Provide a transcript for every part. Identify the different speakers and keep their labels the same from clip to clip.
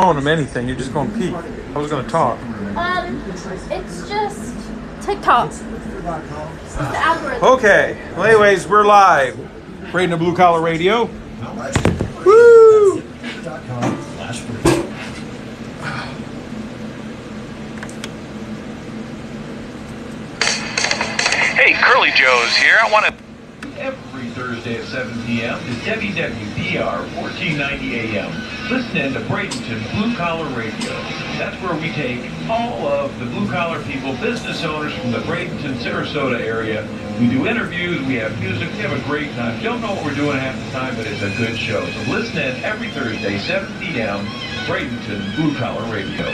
Speaker 1: showing them anything. You're just going to peek. I was going to talk.
Speaker 2: It's just TikTok. It's the algorithm.
Speaker 1: Okay. Well, anyways, we're live. Braden of Blue Collar Radio. Woo!
Speaker 3: Hey, Curly Joe's here. I want to...
Speaker 4: Every Thursday at 7 p.m. is WWPR 1490 AM. Listen in to Bradenton Blue Collar Radio. That's where we take all of the blue-collar people, business owners from the Bradenton, Sarasota area. We do interviews, we have music, we have a great time. Don't know what we're doing half the time, but it's a good show. So listen in every Thursday, 7 p.m., Bradenton Blue Collar Radio.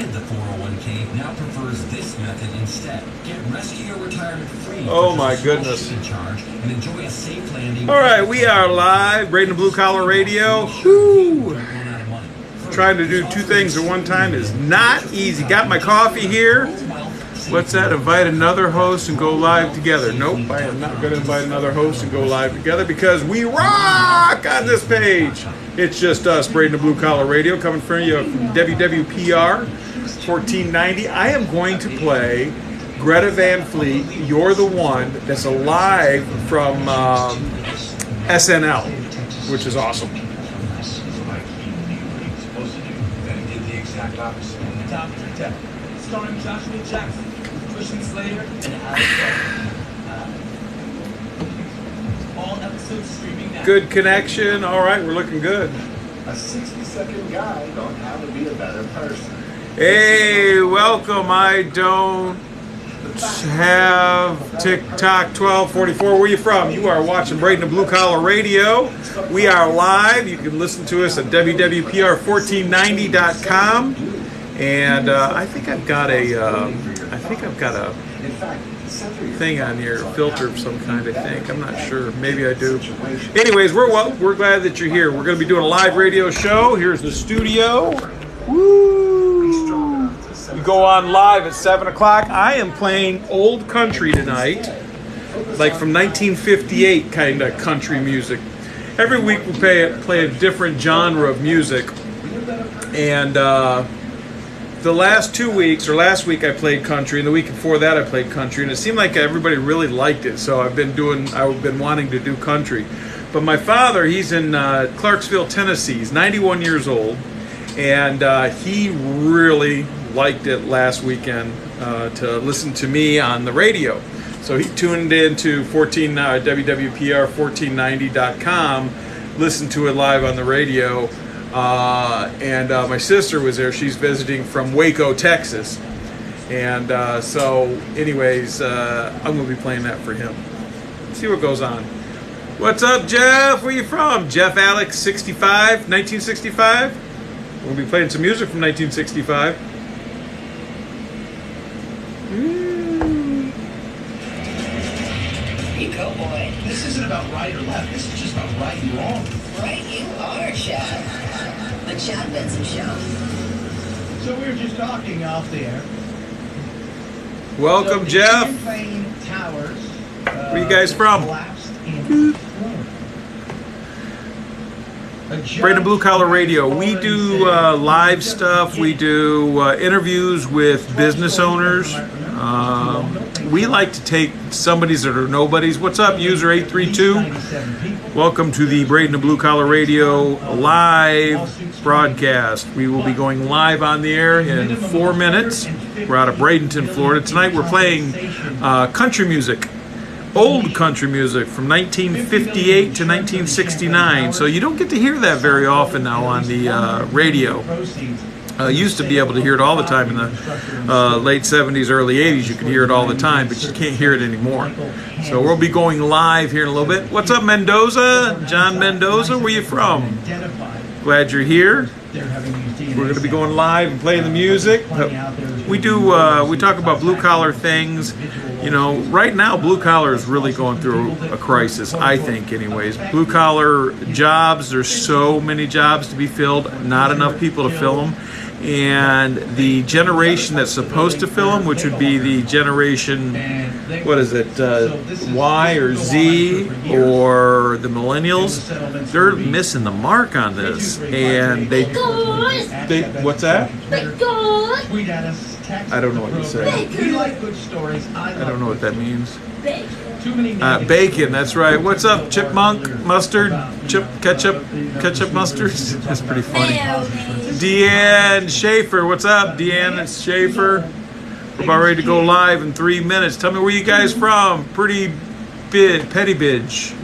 Speaker 5: The 401k now prefers this method instead. Get rescue or retirement free.
Speaker 1: Oh my goodness.
Speaker 5: Charge and enjoy a safe landing.
Speaker 1: All right, we are live. Braden of Blue Collar Radio. Woo! Trying to do two things at one time is not easy. Got my coffee here. What's that? Invite another host and go live together. Nope, I am not going to invite another host and go live together because we rock on this page. It's just us, Braden of Blue Collar Radio, coming from you from WWPR 1490. I am going to play Greta Van Fleet, You're the One, that's alive from SNL, which is awesome.
Speaker 6: Starring Joshua Jackson, Christian Slater, and Alex. All episodes streaming now.
Speaker 1: Good connection. All right, we're looking good.
Speaker 7: A 60-second guide on how to be a better person.
Speaker 1: Hey, welcome. I don't have TikTok 1244. Where are you from? You are watching Braden of Blue Collar Radio. We are live. You can listen to us at WWPR1490.com. And I think I've got a thing on here, a filter of some kind. I think I'm not sure. Maybe I do. Anyways, we're glad that you're here. We're going to be doing a live radio show. Here's the studio. Woo! We go on live at 7 o'clock. I am playing old country tonight, like from 1958 kind of country music. Every week we play a different genre of music, and the last 2 weeks, or last week I played country, and the week before that I played country, and it seemed like everybody really liked it. So I've been wanting to do country. But my father, he's in Clarksville, Tennessee. He's 91 years old, and he really liked it last weekend to listen to me on the radio. So he tuned into WWPR1490.com, listened to it live on the radio. And my sister was there. She's visiting from Waco, Texas. And so anyways, I'm going to be playing that for him. Let's see what goes on. What's up, Jeff? Where you from? Jeff Alex 65, 1965. We'll be playing some music from 1965.
Speaker 8: Hey, cowboy.
Speaker 6: This isn't about right or left. This is just about right and wrong.
Speaker 8: Right you are, Chad. The Chad Benson Show.
Speaker 6: So we were just talking off the air.
Speaker 1: Welcome,
Speaker 6: So
Speaker 1: Jeff.
Speaker 6: Champlain Towers.
Speaker 1: Where you guys from?
Speaker 6: Collapsed in
Speaker 1: Braden Blue Collar Radio. We do live stuff. We do interviews with business owners. We like to take somebodies that are nobodies. What's up, user 832? Welcome to the Braden of Blue Collar Radio live broadcast. We will be going live on the air in 4 minutes. We're out of Bradenton, Florida. Tonight we're playing country music. Old country music from 1958 to 1969. So you don't get to hear that very often now on the radio. Used to be able to hear it all the time in the late 70s, early 80s. You could hear it all the time, but you can't hear it anymore. So we'll be going live here in a little bit. What's up, Mendoza? John Mendoza, where you from? Glad you're here. We're going to be going live and playing the music. We talk about blue collar things. You know, right now blue collar is really going through a crisis, I think anyways. Blue collar jobs, there's so many jobs to be filled, not enough people to fill them. And the generation that's supposed to fill them, which would be the generation, what is it, Y or Z or the millennials, they're missing the mark on this. And they what's that? I don't know what you say.
Speaker 6: We like good stories. I
Speaker 1: don't know what that means.
Speaker 6: Too many
Speaker 1: bacon, that's right. What's up, chipmunk, mustard, ketchup mustard? That's pretty funny. Deanne Schaefer, what's up, Deanne? It's Schaefer. We're about ready to go live in 3 minutes. Tell me where you guys from. Petty Beach.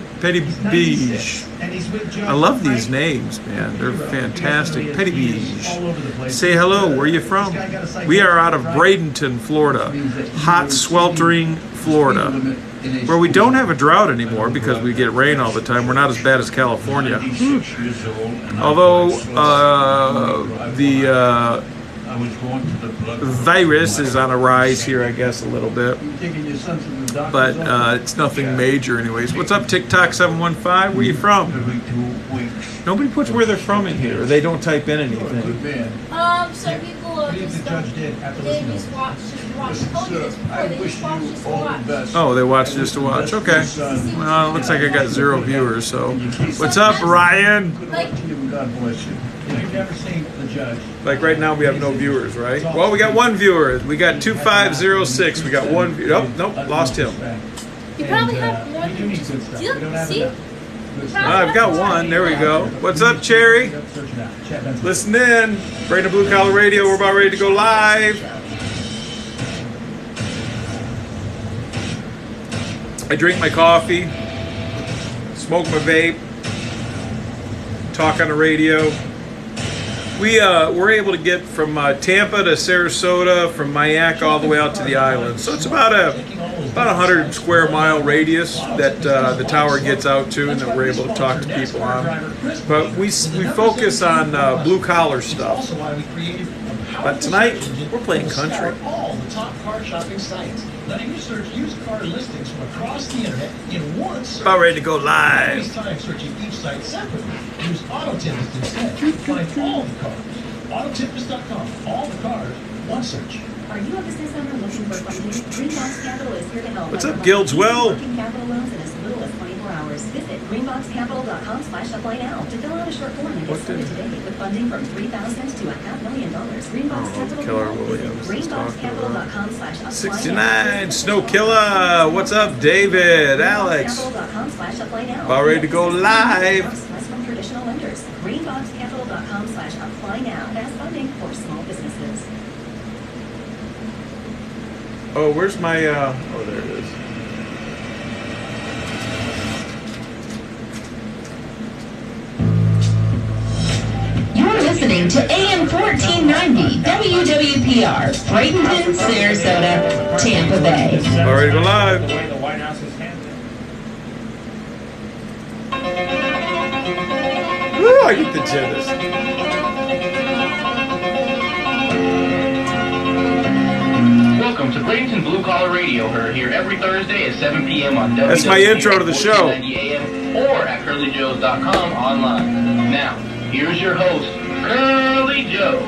Speaker 1: I love these names, man. They're fantastic. Petty Beach. Say hello. Where are you from? We are out of Bradenton, Florida. Hot, sweltering Florida, where we don't have a drought anymore because we get rain all the time. We're not as bad as California. Although the virus is on a rise here, I guess, a little bit. But it's nothing major anyways. What's up, TikTok 715? Where you from? Nobody puts where they're from in here. They don't type in anything.
Speaker 2: Some people just watch
Speaker 1: Oh, they watch just to watch. Okay. Well, it looks like I got 0 viewers, so. What's up, Ryan? Like right now we have no viewers, right? Well, we got 1 viewer. We got 2506. We got 1 viewer. Oh, nope, lost him.
Speaker 2: You probably have one. See?
Speaker 1: I've got 1. There we go. What's up, Cherry? Listen in. Braden Blue Collar Radio. We're about ready to go live. I drink my coffee, smoke my vape, talk on the radio. We're able to get from Tampa to Sarasota, from Mayak all the way out to the island. So it's about a 100 square mile radius that the tower gets out to, and that we're able to talk to people on. But we focus on blue collar stuff. But tonight we're playing country.
Speaker 6: All the top car shopping sites, letting you search used car listings from across the internet in one search.
Speaker 1: About ready to go live.
Speaker 6: Waste time searching each site separately. Use AutoTempest instead. Find all the cars. Autotempest.com. All the cars. One search.
Speaker 9: Are you a business owner looking for funding? Greenbox Capital is here to help.
Speaker 1: What's up, Guildswell?
Speaker 9: Working capital loans in as little as 24 hours. Visit greenboxcapital.com/apply now to fill out a short form and get started today with funding from $3,000 to $500,000. Greenbox Capital.
Speaker 1: Keller Williams.
Speaker 9: Greenboxcapital.com/apply
Speaker 1: 69 Snow Killer. What's up, David? Alex. About ready to go live.
Speaker 9: From traditional lenders. Greenboxcapital.com/apply now as funding for small businesses.
Speaker 1: Oh, where's my, oh, there it is.
Speaker 8: You're listening to AM 1490 WWPR, Bradenton, Sarasota, Tampa Bay.
Speaker 1: All right, go live. Woo, I get the jitters.
Speaker 3: Welcome to Bradenton Blue Collar Radio. We're here every Thursday at 7 p.m. on WWPR.
Speaker 1: That's my intro to the show.
Speaker 3: 1490 AM or at curlyjoes.com online. Now, here's your host, Curly Joe.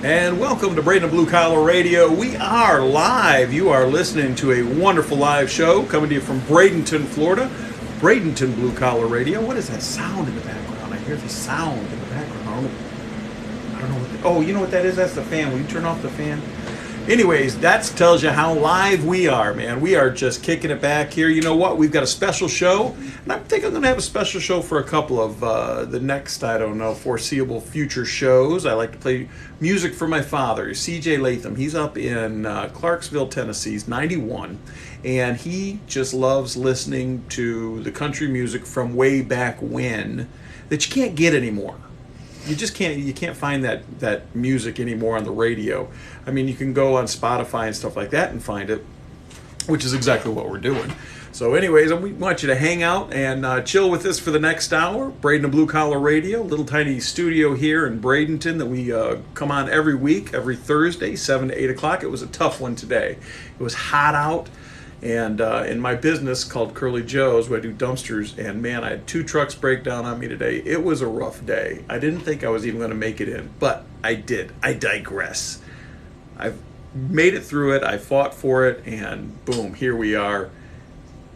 Speaker 1: And welcome to Bradenton Blue Collar Radio. We are live. You are listening to a wonderful live show coming to you from Bradenton, Florida. Bradenton Blue Collar Radio. What is that sound in the background? I hear the sound in the background. I don't know what oh, you know what that is? That's the fan. Will you turn off the fan? Anyways, that tells you how live we are, man. We are just kicking it back here. You know what? We've got a special show. And I think I'm going to have a special show for a couple of the next, I don't know, foreseeable future shows. I like to play music for my father, C.J. Latham. He's up in Clarksville, Tennessee. He's 91. And he just loves listening to the country music from way back when that you can't get anymore. you just can't find that music anymore on the radio. I mean, you can go on Spotify and stuff like that and find it, which is exactly what we're doing. So anyways, we want you to hang out and chill with us for the next hour. Braden and Blue Collar Radio, little tiny studio here in Bradenton that we come on every week, every Thursday, 7 to 8 o'clock. It was a tough one today. It was hot out. And in my business called Curly Joe's, where I do dumpsters, and man, I had 2 trucks break down on me today. It was a rough day. I didn't think I was even going to make it in, but I did. I digress. I've made it through it. I fought for it, and boom, here we are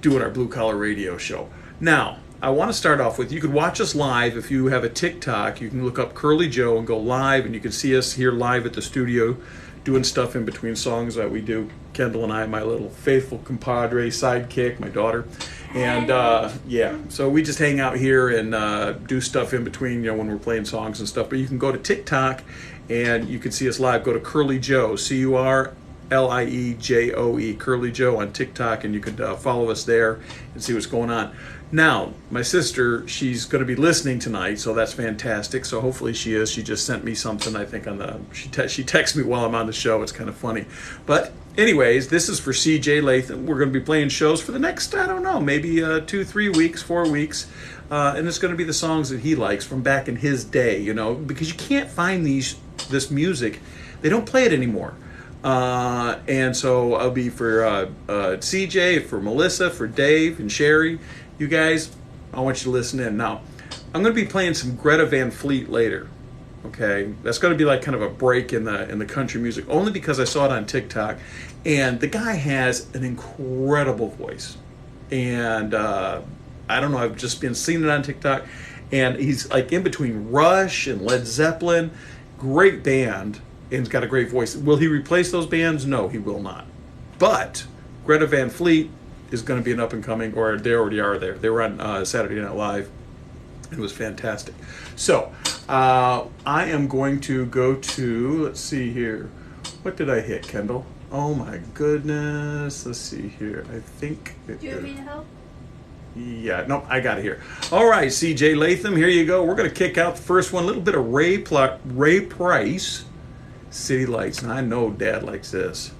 Speaker 1: doing our Blue Collar Radio show. Now, I want to start off with, you could watch us live if you have a TikTok. You can look up Curly Joe and go live, and you can see us here live at the studio doing stuff in between songs that we do. Kendall and I, my little faithful compadre, sidekick, my daughter. And yeah, so we just hang out here and do stuff in between, when we're playing songs and stuff. But you can go to TikTok and you can see us live. Go to Curly Joe, CurlieJoe, Curly Joe on TikTok, and you can follow us there and see what's going on. Now, my sister, she's going to be listening tonight, so that's fantastic. So hopefully she is. She just sent me something, I think, she texts me while I'm on the show. It's kind of funny. But anyways, this is for CJ Latham. We're going to be playing shows for the next, I don't know, maybe 2, 3 weeks, 4 weeks. And it's going to be the songs that he likes from back in his day, because you can't find this music. They don't play it anymore. And so I'll be for CJ, for Melissa, for Dave, and Sherry. You guys, I want you to listen in. Now, I'm going to be playing some Greta Van Fleet later. Okay, that's going to be like kind of a break in the country music, only because I saw it on TikTok, and the guy has an incredible voice, and I don't know, I've just been seeing it on TikTok, and he's like in between Rush and Led Zeppelin, great band, and he's got a great voice. Will he replace those bands? No, he will not. But Greta Van Fleet is going to be an up and coming, or they already are there. They were on Saturday Night Live. It was fantastic. So I am going to go to, let's see here. What did I hit, Kendall? Oh my goodness. Let's see here. I think.
Speaker 2: Do you want me to help?
Speaker 1: Yeah, no, I got it here. All right, CJ Latham, here you go. We're going to kick out the first one. A little bit of Ray Price, City Lights. And I know Dad likes this.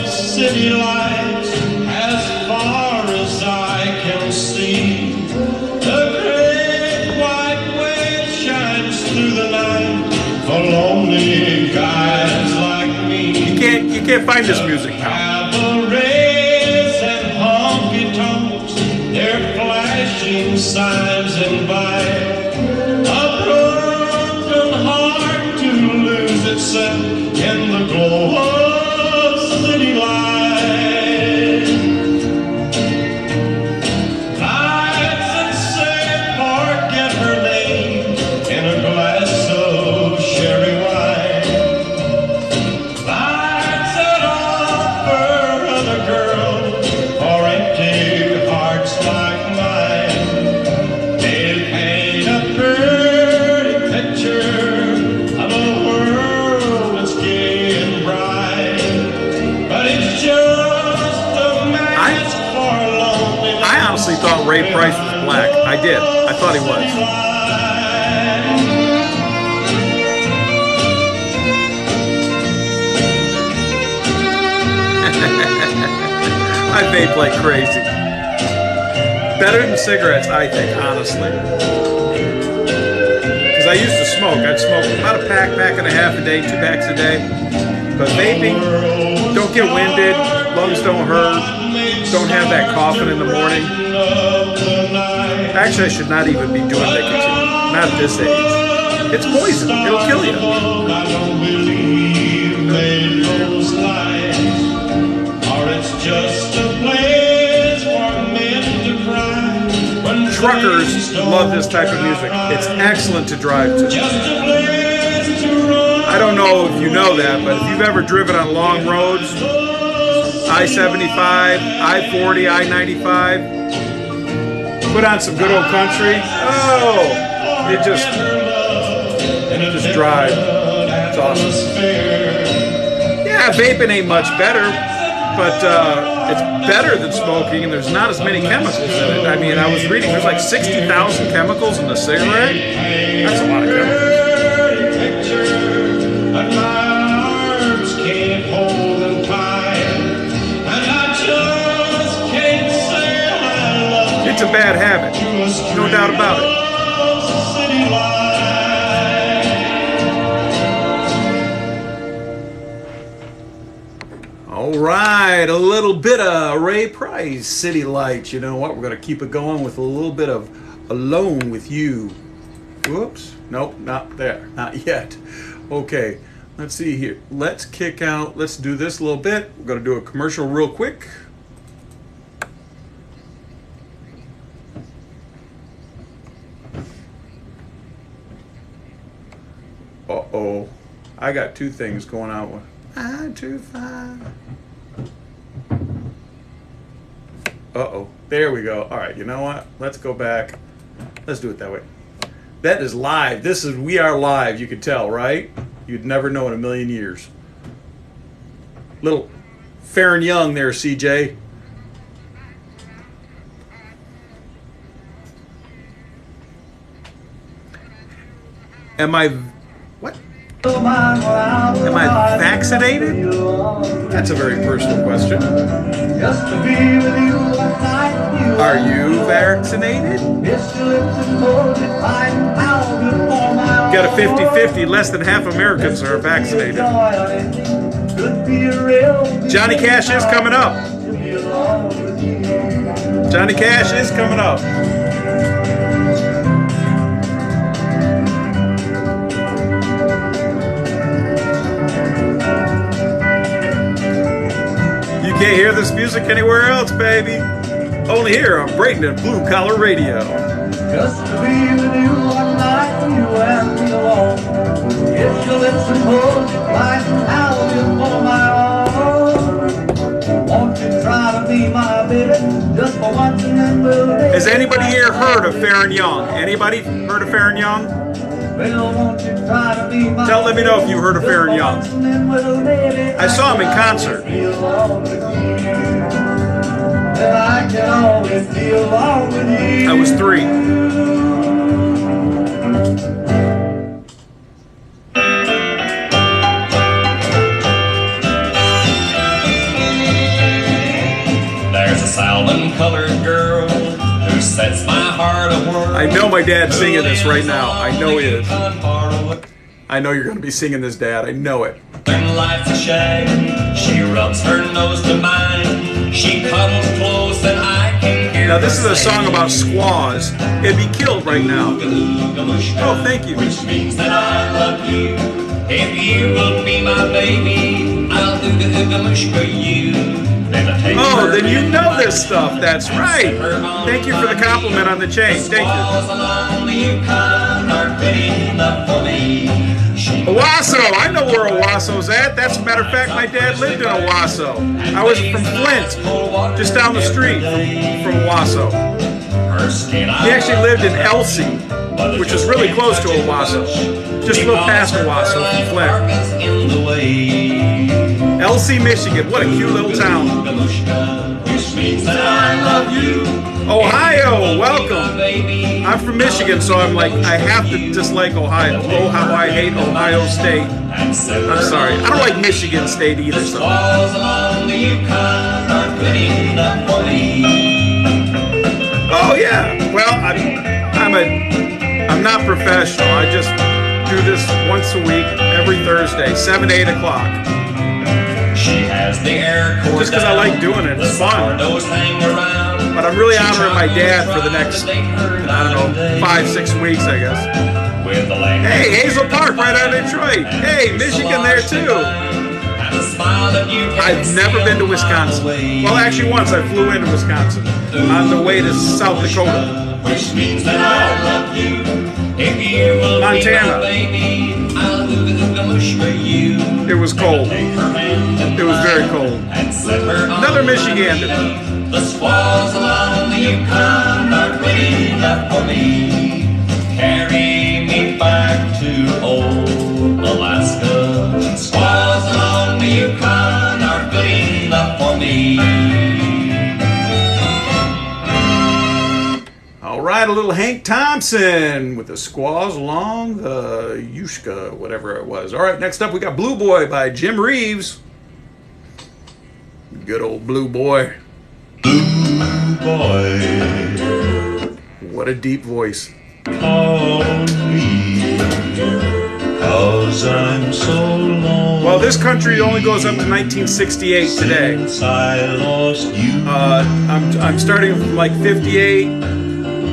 Speaker 10: City lights as far as I can see. The great white wave shines through the night for lonely guys like me.
Speaker 1: You can't find this music now.
Speaker 10: Cabarets and honky tonks, they're flashing signs invite a broken heart to lose itself in the glow of city lights.
Speaker 1: Thought Ray Price was black. I did. I thought he was. I vape like crazy. Better than cigarettes, I think, honestly. Because I used to smoke. I'd smoke about a pack and a half a day, 2 packs a day. But vaping, don't get winded, lungs don't hurt, don't have that coughing in the morning. Actually, I should not even be doing nicotine. Not at this age. It's poison. It'll kill you.
Speaker 10: I don't believe they those lies, or it's just a place for men to cry.
Speaker 1: Truckers love this type of music. It's excellent to drive to. I don't know if you know that, but if you've ever driven on long roads, I-75, I-40, I-95, put on some good old country. Oh, it just drive. awesome. Yeah, vaping ain't much better, but it's better than smoking, and there's not as many chemicals in it. I mean, I was reading there's like 60,000 chemicals in a cigarette. That's a lot of chemicals. It's a bad habit, no doubt about it. All right, a little bit of Ray Price, City Lights. You know what? We're going to keep it going with a little bit of Alone with You. Whoops. Nope, not there. Not yet. Okay, let's see here. Let's kick out. Let's do this a little bit. We're going to do a commercial real quick. Uh-oh. I got two things going on. 925. Uh-oh. There we go. All right, you know what? Let's go back. Let's do it that way. That is live. We are live, you can tell, right? You'd never know in a million years. Little fair and young there, CJ. Am I vaccinated? That's a very personal question. Are you vaccinated? Got a 50-50. Less than half Americans are vaccinated. Johnny Cash is coming up. Johnny Cash is coming up. Can't hear this music anywhere else, baby. Only here on Bradenton Blue Collar Radio.
Speaker 10: Just to be with you one night, you and me alone. Kiss your lips and hold you tight, and I'll be for my own. Won't you try to be my baby, just for once and then we'll be.
Speaker 1: Has anybody here heard of Fair and Young? Anybody heard of Fair and Young?
Speaker 10: Well, won't you try to be my
Speaker 1: let me know if you heard of Fair and Young. I saw him in concert. I was 3.
Speaker 11: There's a salmon-colored girl who sets my heart a-whirl.
Speaker 1: I know my dad's singing this right now. I know he is. I know you're going to be singing this, Dad. I know it.
Speaker 11: When life's a shame, she rubs her nose to mine. She cuddles close and I can hear.
Speaker 1: Now this is a song about squaws. It'd be killed right now. Oh, thank you.
Speaker 11: Which means that I love you. If you will be my baby, I'll do the ooga-mooshka you.
Speaker 1: Oh, then you know this stuff. That's right. Thank you for the compliment on the chain. Thank you. Owasso. I know where Owasso's at. That's a matter of fact, my dad lived in Owasso. I was from Flint, just down the street from Owasso. He actually lived in Elsie, which is really close to Owasso. Just a little past Owasso from Flint. Elsie, Michigan. What a cute little town. Ohio, welcome. I'm from Michigan, so I'm like, I have to dislike Ohio. Oh, how I hate Ohio State. I'm sorry. I don't like Michigan State either. So. Oh yeah. Well, I'm not professional. I just do this once a week, every Thursday, 7 to 8 o'clock.
Speaker 11: She has the air core
Speaker 1: just because I like doing it. It's fun. But I'm really honoring my dad for the next, I don't know, 5-6 weeks, I guess. Hey, Hazel Park, right out of Detroit. Hey, Michigan there too. I've never been to Wisconsin. Well, actually once I flew into Wisconsin on the way to South Dakota. Montana. It was cold. It was very cold. Another Michigander.
Speaker 11: The squaws along the Yukon are good enough for me. Carry me back to old Alaska. can are good enough for me.
Speaker 1: All right, a little Hank Thompson with the Squaws Along the Yushka, whatever it was. All right, next up we got Blue Boy by Jim Reeves. Good old Blue Boy.
Speaker 10: Blue boy,
Speaker 1: what a deep voice.
Speaker 10: call me, 'cause I'm so lonely.
Speaker 1: Well, this country only goes up to 1968 today.
Speaker 10: Since I lost you.
Speaker 1: I'm starting from like 58,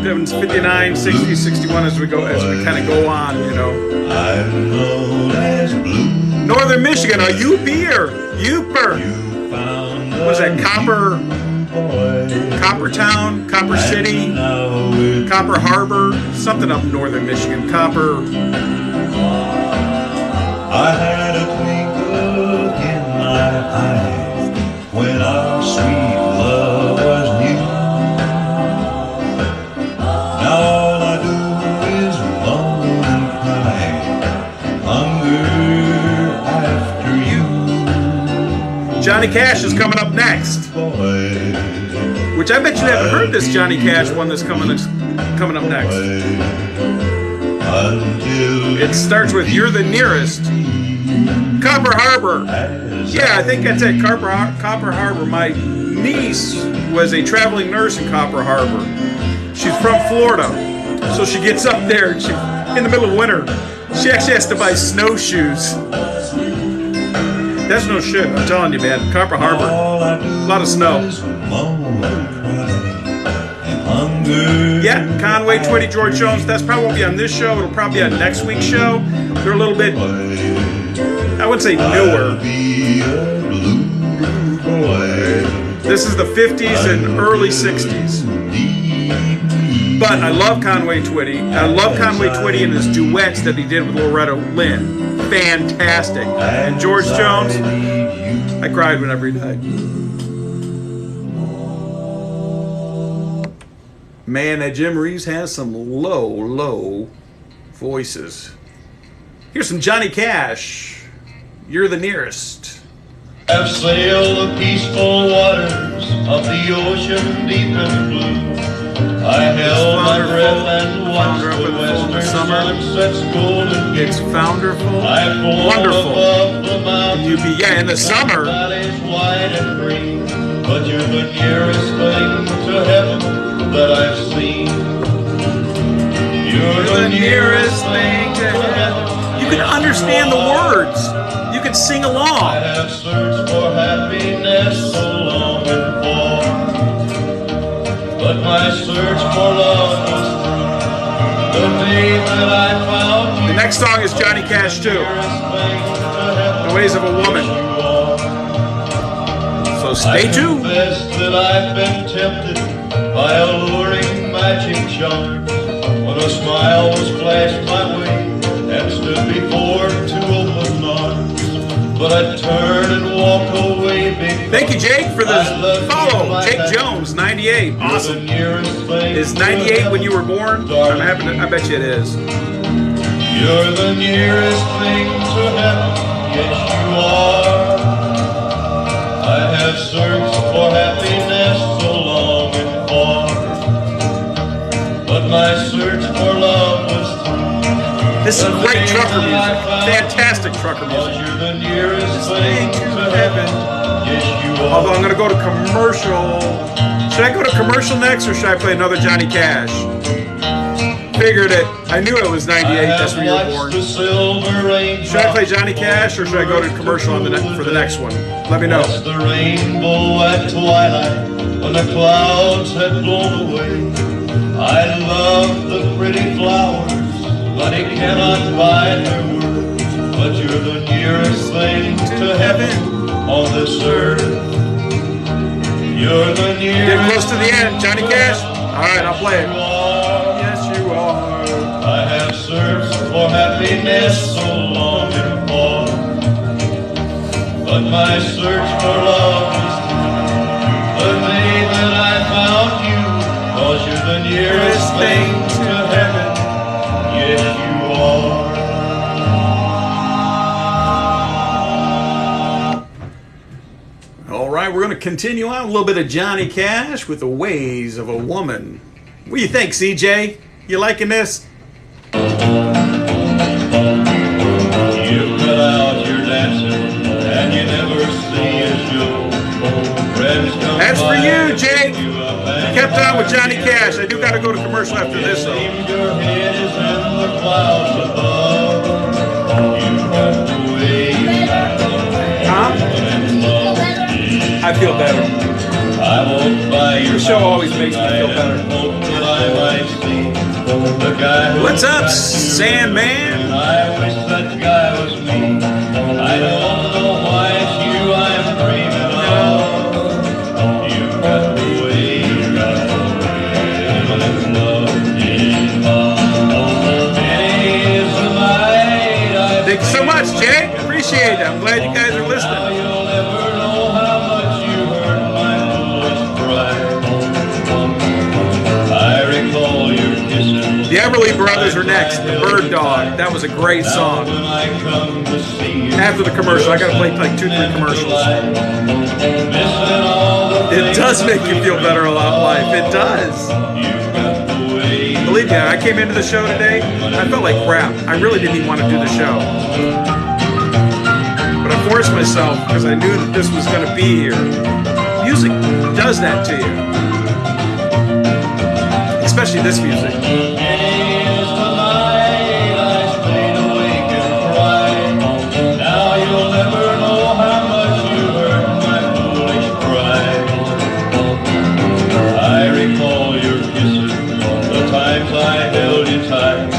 Speaker 1: 59, 60, 61 as we kind of go on, you know.
Speaker 10: I'm known as Blue.
Speaker 1: Northern Michigan, a UP or Uper? What is that? Coppertown, Copper City, Copper Harbor, something up in Northern Michigan. Copper.
Speaker 10: I had a twinkle in my eye when our sweet love was new. Now all I do is moan and cry, hunger after you.
Speaker 1: Johnny Cash is coming up next. Which I bet you haven't heard this Johnny Cash one that's coming up next. It starts with "You're the Nearest." Copper Harbor. Yeah, I think that's at Copper Harbor. My niece was a traveling nurse in Copper Harbor. She's from Florida, so she gets up there and in the middle of winter, she actually has to buy snowshoes. That's no shit, I'm telling you, man. Copper Harbor, a lot of snow. Yeah, Conway, Twitty, George Jones. That's probably won't be on this show. It'll probably be on next week's show. They're a little bit, I wouldn't say newer. This is the 50s and early 60s. But I love Conway Twitty. I love Conway Twitty and his duets that he did with Loretta Lynn. Fantastic. And George Jones, I cried whenever he died. Man, that Jim Reeves has some low voices. Here's some Johnny Cash. You're the Nearest.
Speaker 10: I've sailed the peaceful waters of the ocean deep and blue. I held my breath and watched the western sunset's golden hue.
Speaker 1: It's founderful,
Speaker 10: I flown
Speaker 1: wonderful.
Speaker 10: above the mountains,
Speaker 1: Yeah, in the summer.
Speaker 10: valleys wide and green. But you're the nearest thing to heaven that I've seen. You're the nearest thing to heaven.
Speaker 1: You can understand the words. You can sing
Speaker 10: I
Speaker 1: along.
Speaker 10: have searched for happiness so long before, but my search for love was through the day that I found you.
Speaker 1: The next song is Johnny Cash too. The Ways of a Woman. So stay tuned.
Speaker 10: I confess that I've been tempted by alluring magic charms when a smile was flashed my way and stood before two open arms. But I'd turn and walk away because
Speaker 1: Thank you, Jake, for the follow. Jake Jones, 98. Awesome. Is 98 when you were born? I bet you it is.
Speaker 10: You're the nearest thing to heaven, yes you are. I have searched for happiness so long and far, but my search for love was through.
Speaker 1: This is great trucker music. Fantastic trucker music.
Speaker 10: You're the nearest thing to heaven, yes you are.
Speaker 1: Although I'm going to go to commercial. Should I go to commercial next or should I play another Johnny Cash? Figured it. I knew it was 98. That's when you were born. Should I play Johnny Cash or should I go to commercial on for the next one? Let me know.
Speaker 10: Watched the rainbow at twilight when the clouds had blown away. I love the pretty flowers, money cannot buy their worth. But you're the nearest thing to heaven on this earth. You're the nearest.
Speaker 1: Getting close to the end. Johnny Cash? Alright, I'll play it. Yes, you are.
Speaker 10: I have searched for happiness so long and far, but my search for love is through the day that I found you. 'Cause you're the nearest thing to heaven, yes you are.
Speaker 1: right, we're going to continue on a little bit of Johnny Cash with the ways of a woman. What do you think, CJ? You liking this?
Speaker 10: You cut out your dancing and you never see a show. Friends come
Speaker 1: That's for
Speaker 10: by
Speaker 1: you,
Speaker 10: and
Speaker 1: Jake.
Speaker 10: pick you up and
Speaker 1: Kept on with Johnny Cash. I do got to go to commercial after this, though.
Speaker 10: seems your head is in the clouds above. You got the way
Speaker 1: Huh? I feel better.
Speaker 10: I walk by your
Speaker 1: The show always makes me feel
Speaker 10: house
Speaker 1: better.
Speaker 10: and hope that I might see the guy who
Speaker 1: What's up,
Speaker 10: got you
Speaker 1: Sandman?
Speaker 10: and I wish that guy was me. I don't know why it's you I'm dreaming of. You got the way, I'm in love. Many's the night I've
Speaker 1: Thank you so much, Jake. Appreciate it. I'm glad you guys are
Speaker 10: Now
Speaker 1: listening.
Speaker 10: you'll never know how much you hurt my foolish pride. I recall your kisses.
Speaker 1: The Everly Brothers are next. The Bird Dog. That was a great
Speaker 10: Now
Speaker 1: song.
Speaker 10: when I come to see you,
Speaker 1: After the commercial, I got to play like 2-3 commercials.
Speaker 10: missing all the
Speaker 1: It does make you feel better about life. It does.
Speaker 10: you've got the way.
Speaker 1: Believe me, I came into the show today, I felt like crap. I really didn't even want to do the show. But I forced myself because I knew that this was going to be here. Music does that to you. Especially this music.
Speaker 10: Many's the night I stayed awake and cried. Now you'll never know how much you hurt my foolish pride. I recall your kisses, the times I held you tight.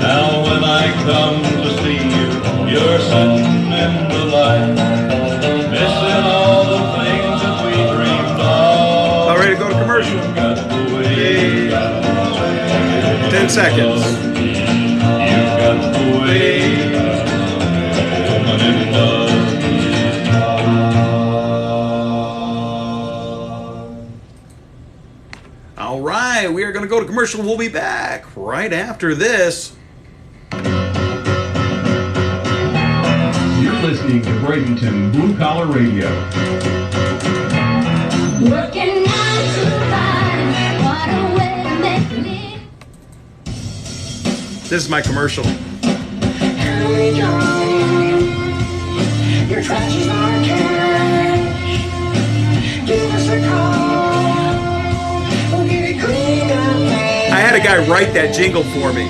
Speaker 10: Now when I come to see you, you're sitting in the light, missing all the things that we dreamed of.
Speaker 1: All ready to go to commercial?
Speaker 10: Got the way.
Speaker 1: 10 seconds.
Speaker 10: You've got the way, woman in love.
Speaker 1: All right, we are going to go to commercial. We'll be back right after this.
Speaker 4: You're listening to Bradenton Blue Collar Radio.
Speaker 2: Working 9 to 5, what a way to make a living.
Speaker 1: This is my commercial.
Speaker 8: Your trash is our cash. Give us a call. We'll get it cleaned up.
Speaker 1: I had a guy write that jingle for me.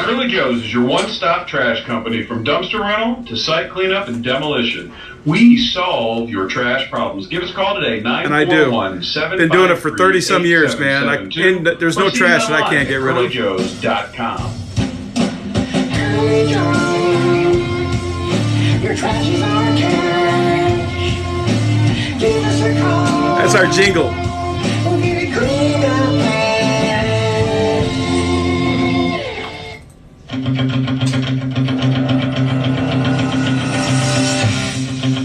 Speaker 12: Curly Joe's is your one-stop trash company from dumpster rental to site cleanup and demolition. We solve your trash problems. Give us a call today,
Speaker 1: And I do.
Speaker 12: 941-753-8772.
Speaker 1: Been doing it for 30-some years, man. And there's no trash that I can't get rid of.
Speaker 12: CurlyJoes.com.
Speaker 8: Your trash is our cash. Give us a call.
Speaker 1: That's our jingle.
Speaker 8: We'll get it cleaned up.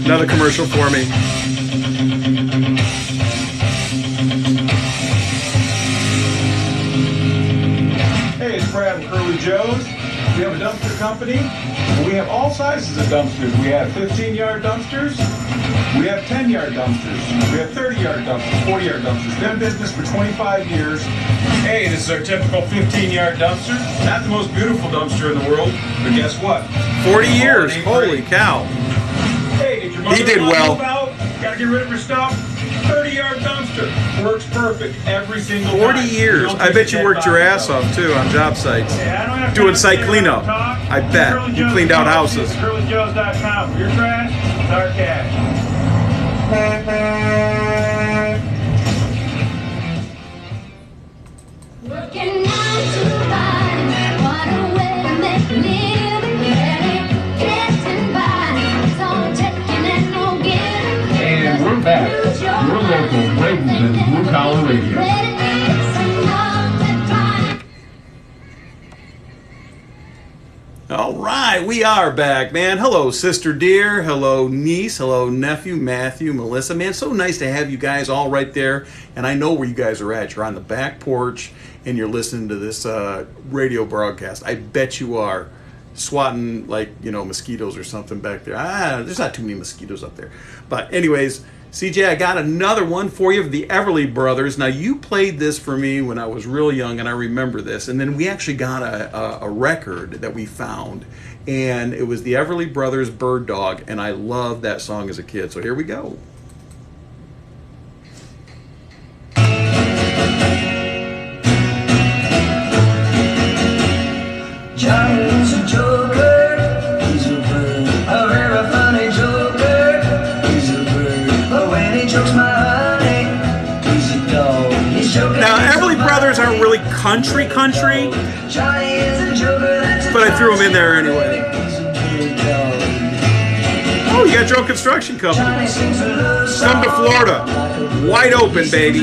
Speaker 1: Another commercial for me.
Speaker 13: Hey, it's Brad with Curly Joe's. We have a dumpster company. And we have all sizes of dumpsters. We have 15-yard dumpsters. We have 10-yard dumpsters. We have 30-yard dumpsters, 40-yard dumpsters. Been in business for 25 years. Hey, this is our typical 15-yard dumpster. Not the most beautiful dumpster in the world, but guess what?
Speaker 1: 40 years. Holy cow.
Speaker 13: Hey, did your mother
Speaker 1: He did well.
Speaker 13: Gotta get rid of her stuff? 30-yard dumpster. Works perfect every single
Speaker 1: 40
Speaker 13: time.
Speaker 1: years.
Speaker 13: Don't
Speaker 1: I
Speaker 13: take
Speaker 1: bet you
Speaker 13: that
Speaker 1: worked your
Speaker 13: box
Speaker 1: ass
Speaker 13: out.
Speaker 1: off, too, on job sites.
Speaker 13: Yeah, I don't have
Speaker 1: Doing
Speaker 13: time
Speaker 1: site
Speaker 13: to
Speaker 1: cleanup.
Speaker 13: talk.
Speaker 1: I bet. You cleaned out houses.
Speaker 13: CurlyJoes.com. For your trash, it's our cash.
Speaker 2: Working 9 to 5, what a way to make a living. Barely getting by, it's all taking and no giving.
Speaker 4: And we're back. Your local Bradenton Blue Collar Radio.
Speaker 2: Ready, it's enough to try.
Speaker 1: All right, we are back, man. Hello, sister dear. Hello, niece. Hello, nephew, Matthew, Melissa. Man, so nice to have you guys all right there. And I know where you guys are at. You're on the back porch and you're listening to this radio broadcast. I bet you are. swatting like, you know, mosquitoes or something back there. There's not too many mosquitoes up there. But anyways, CJ, I got another one for you of the Everly Brothers. Now, you played this for me when I was real young, and I remember this. And then we actually got a record that we found, and it was the Everly Brothers, Bird Dog, and I loved that song as a kid. So here we go.
Speaker 8: Johnny's a joker, he's a bird, a very funny joker, he's a bird, but when he chokes my honey, he's a dog, he's joking.
Speaker 1: Now, Everly Brothers aren't really country,
Speaker 8: Johnny is a joker, that's a
Speaker 1: but I threw them in there anyway. Oh, you got your own construction company. Come to Florida. Wide open, baby.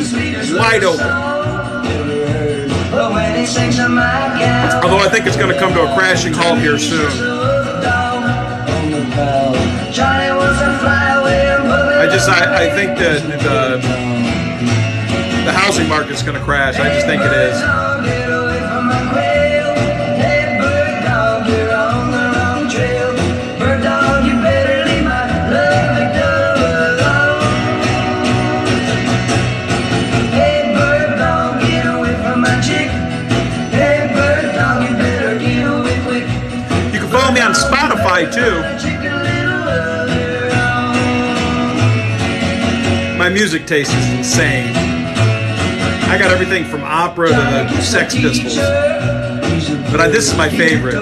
Speaker 1: Wide open. Although I think it's going to come to a crashing halt here soon. I think that the housing market's going to crash. I just think it is. On Spotify too. My music taste is insane. I got everything from opera to the Sex Pistols, but this is my favorite.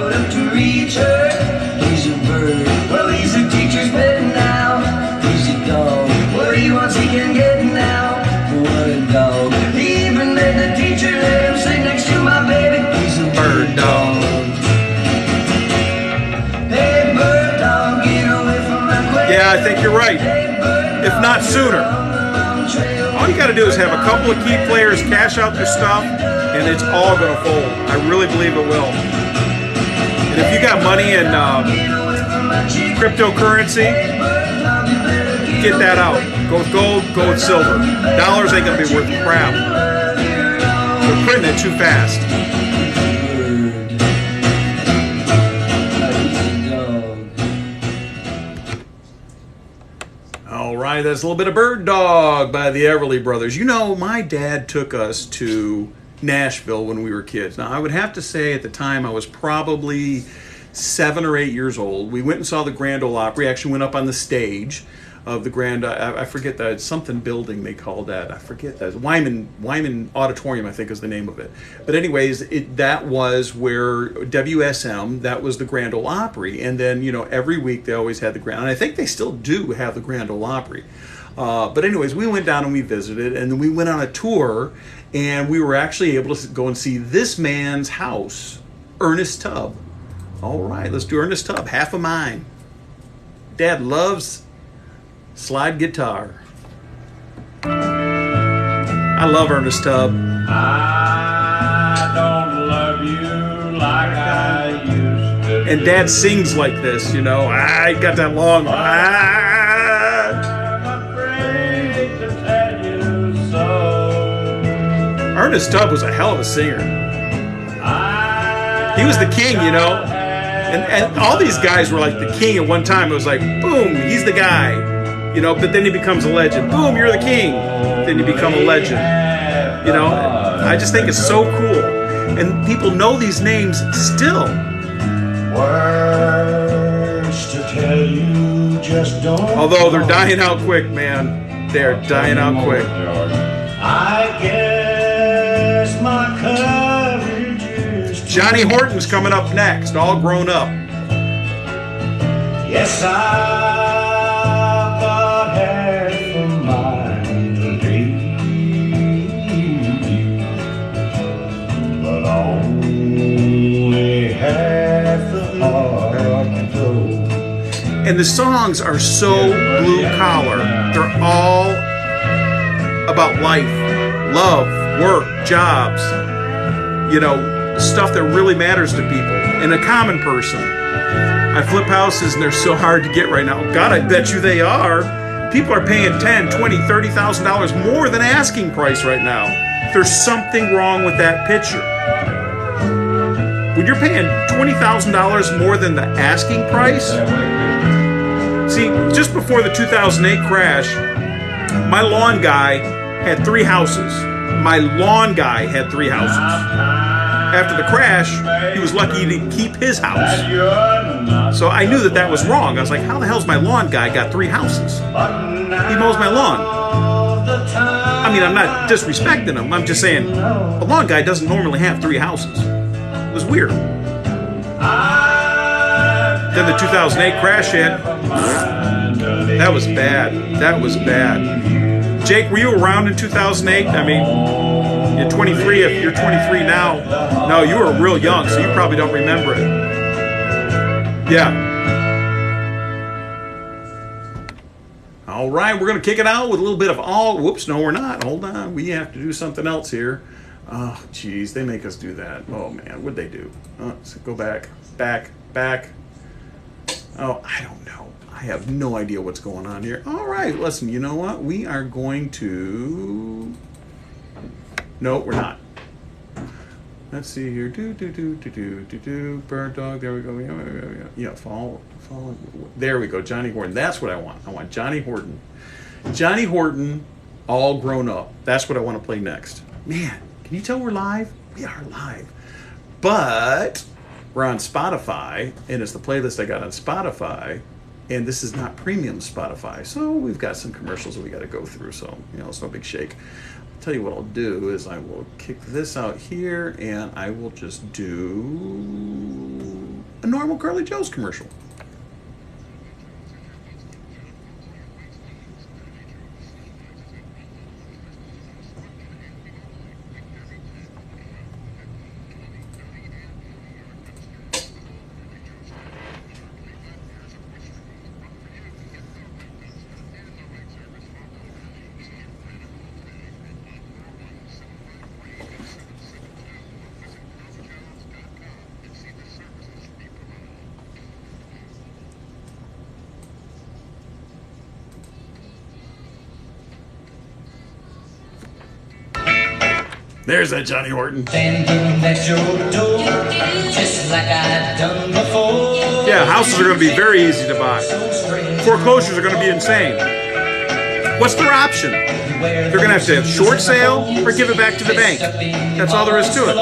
Speaker 8: He's a bird. Well, he's a teacher's pet now. He's a dog. What he wants, he can get now. What a dog. He even made the teacher let him sit next to my baby. He's a
Speaker 1: bird dog. Yeah, I think you're right. If not sooner. All you got to do is have a couple of key players cash out their stuff, and it's all going to fold. I really believe it will. And if you got money in cryptocurrency, get that out. Go with gold, go with silver. Dollars ain't going to be worth crap. We're printing it too fast. All right, that's a little bit of Bird Dog by the Everly Brothers. You know, my dad took us to Nashville when we were kids. Now, I would have to say at the time I was probably 7 or 8 years old. We went and saw the Grand Ole Opry. Actually went up on the stage of the Grand, I forget that, something building they called that. I forget that. Wyman Auditorium, I think is the name of it. But anyways, that was where WSM, that was the Grand Ole Opry. And then, you know, every week they always had the Grand, and I think they still do have the Grand Ole Opry. But anyways, we went down and we visited, and then we went on a tour, and we were actually able to go and see this man's house, Ernest Tubb. All right, let's do Ernest Tubb, Half of Mine. Dad loves slide guitar. I love Ernest Tubb.
Speaker 10: I don't love you like I used to.
Speaker 1: And Dad sings like this, you know. I got that long.
Speaker 10: I'm afraid to tell you so.
Speaker 1: Ernest Tubb was a hell of a singer. He was the king, you know. And all these guys were like the king at one time. It was like, boom, he's the guy. You know, but then he becomes a legend. Boom, you're the king. Then you become a legend. You know, I just think it's so cool. And people know these names still.
Speaker 10: Words to tell you just don't.
Speaker 1: Although they're dying out quick, man. They're dying out quick.
Speaker 10: I guess my courage is
Speaker 1: Johnny Horton's coming up next, all grown up.
Speaker 10: Yes, I've got half a mind to leave you, but only half the heart to go.
Speaker 1: And the songs are so blue collar. They're all about life, love, work, jobs, you know, stuff that really matters to people and a common person. I flip houses and they're so hard to get right now. God, I bet you they are. People are paying $10,000, $20,000, $30,000 more than asking price right now. There's something wrong with that picture. when you're paying $20,000 more than the asking price. See, just before the 2008 crash, my lawn guy had 3 houses. My lawn guy had 3 houses. After the crash, he was lucky he didn't keep his house. So I knew that that was wrong. I was like, how the hell's my lawn guy got 3 houses? He mows my lawn. I mean, I'm not disrespecting him. I'm just saying, a lawn guy doesn't normally have 3 houses. It was weird. Then the 2008 crash hit. That was bad. That was bad. Jake, were you around in 2008? I mean, you're 23. If you're 23 now, no, you were real young, so you probably don't remember it. Yeah. All right, we're going to kick it out with a little bit of all. Whoops, no, we're not. Hold on. We have to do something else here. Oh, geez, they make us do that. Oh, man, what'd they do? So go back. Oh, I don't know. I have no idea what's going on here. All right, listen, you know what? We are going to... No, we're not. Let's see here. Bird dog. There we go. Yeah, fall. There we go. Johnny Horton. That's what I want. I want Johnny Horton. Johnny Horton, all grown up. That's what I want to play next. Man, can you tell we're live? We are live. But we're on Spotify, and it's the playlist I got on Spotify, and this is not premium Spotify. So we've got some commercials that we got to go through. So, it's no big shake. I'll tell you what I'll do is I will kick this out here, and I will just do a normal Curly Joe's commercial. There's that Johnny Horton.
Speaker 8: Standing at your door, just like I've done before.
Speaker 1: Yeah, houses are going to be very easy to buy. Foreclosures are going to be insane. What's their option? They're going to have short sale or give it back to the bank. That's all there is to it.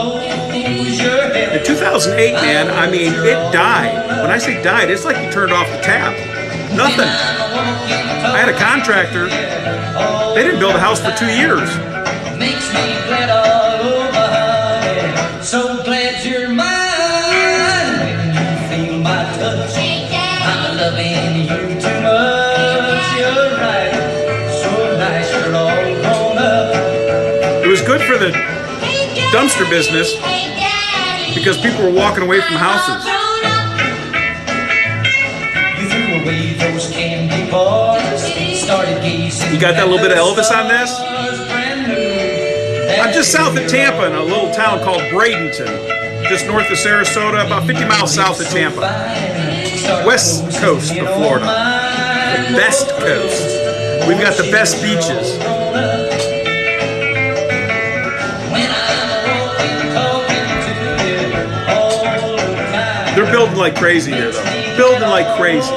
Speaker 1: In 2008, man, I mean, it died. When I say died, it's like you turned off the tap. Nothing. I had a contractor. They didn't build a house for 2 years.
Speaker 8: Makes me glad all over, honey. So glad you're mine. When you feel my touch, I'm loving you too much. You're right, so nice, you're all grown up.
Speaker 1: It was good for the dumpster business because people were walking away from houses.
Speaker 8: You threw away those candy bars, started gazing.
Speaker 1: You got that little bit of Elvis on this? I'm just south of Tampa in a little town called Bradenton, just north of Sarasota, about 50 miles south of Tampa. West coast of Florida. The best coast. We've got the best beaches. They're building like crazy here, though. Building like crazy.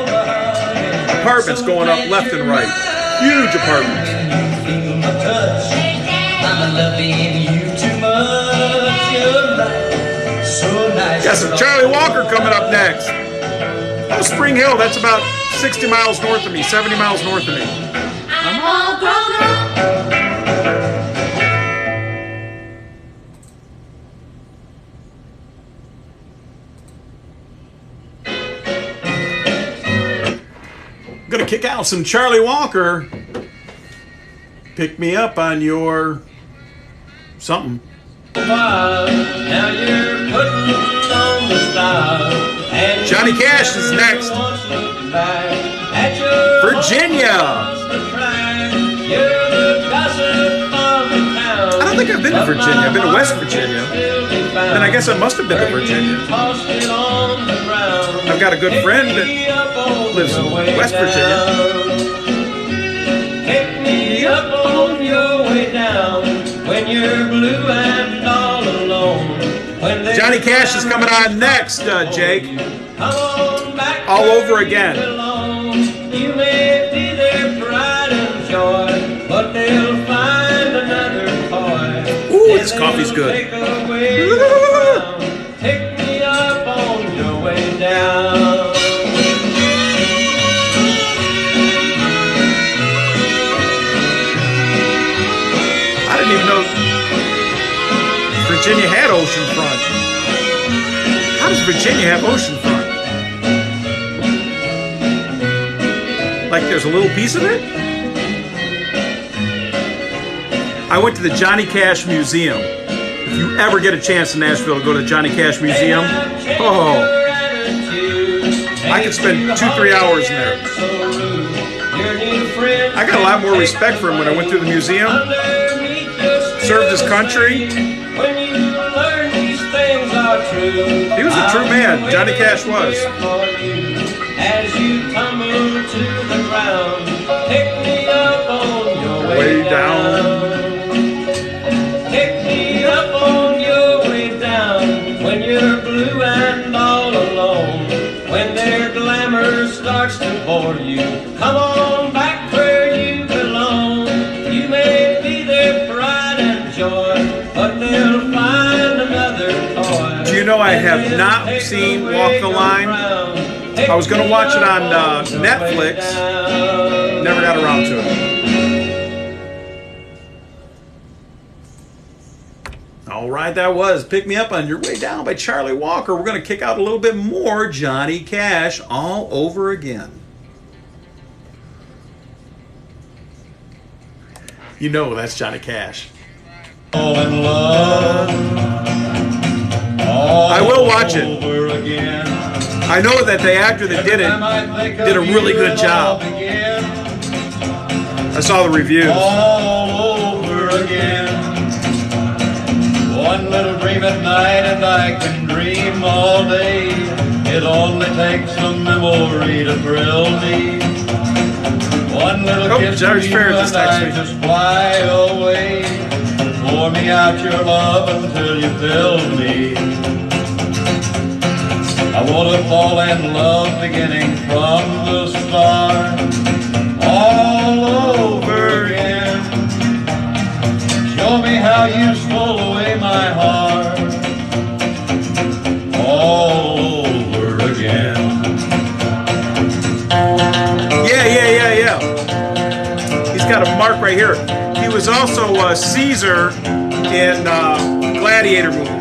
Speaker 1: Apartments going up left and right. Huge apartments.
Speaker 8: I'm loving you too much, you're right, so nice.
Speaker 1: Got some Charlie Walker coming up next. Oh, Spring Hill, that's about 60 miles north of me, 70 miles north of me.
Speaker 2: I'm all grown
Speaker 1: I'm gonna kick out some Charlie Walker. Pick me up on your something.
Speaker 10: Now you're putting on the style.
Speaker 1: Johnny Cash is next. Virginia. I don't think I've been to Virginia. I've been to West Virginia. Then I guess I must have been to Virginia. I've got a good friend that lives in West Virginia.
Speaker 10: Pick me up on your way down when you're blue and all alone.
Speaker 1: Johnny Cash is coming on next, Jake. All over again.
Speaker 11: You may be their pride and joy, but they'll find another toy.
Speaker 1: Ooh, this coffee's good.
Speaker 11: Pick me up on your way down.
Speaker 1: I didn't even know Virginia had oceanfront. How does Virginia have oceanfront? Like there's a little piece of it? I went to the Johnny Cash Museum. If you ever get a chance in Nashville to go to the Johnny Cash Museum, oh, I could spend 2-3 hours in there. I got a lot more respect for him when I went through the museum. Served his country. He was a true man. Johnny Cash was.
Speaker 11: As you tumble to the ground, pick me up on your way down. Pick me up on your way down when you're blue and all alone. When their glamour starts to bore you, come on back where you belong. You may be their pride and joy, but they'll find another toy.
Speaker 1: Do you know I have not seen Walk the Line? I was going to watch it on Netflix. Never got around to it. All right, that was Pick Me Up on Your Way Down by Charlie Walker. We're going to kick out a little bit more Johnny Cash all over again. You know that's Johnny Cash.
Speaker 10: All in love.
Speaker 1: I will watch it. I know that the actor that did it did a really good job. I saw the reviews.
Speaker 10: All over again. One little dream at night and I can dream all day. It only takes a memory to thrill me. One little kiss from you and I just fly away. Pour me out your love until you fill me. I want to fall in love beginning from the start. All over again. Show me how you stole away my heart. All over again.
Speaker 1: Yeah. He's got a mark right here. He was also Caesar in Gladiator movie.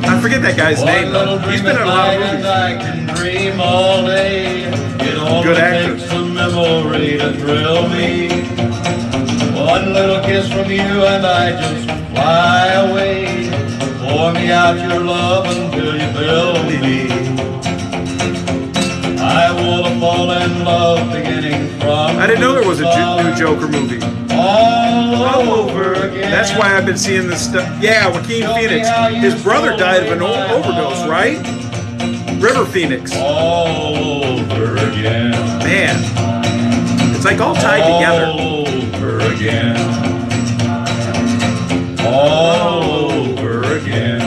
Speaker 1: I forget that guy's name though. He's been in a lot of movies.
Speaker 10: I can dream all day. It only takes a memory to thrill me. One little kiss from you and I just fly away. Pour me out your love until you fill me. I want to fall in love beginning from
Speaker 1: I didn't know there was a new Joker movie.
Speaker 10: All over again.
Speaker 1: That's why I've been seeing this stuff. Yeah, Joaquin Phoenix. His brother died of an overdose, right? River Phoenix.
Speaker 10: All over again.
Speaker 1: Man, it's like all tied together.
Speaker 10: All over again. All over again.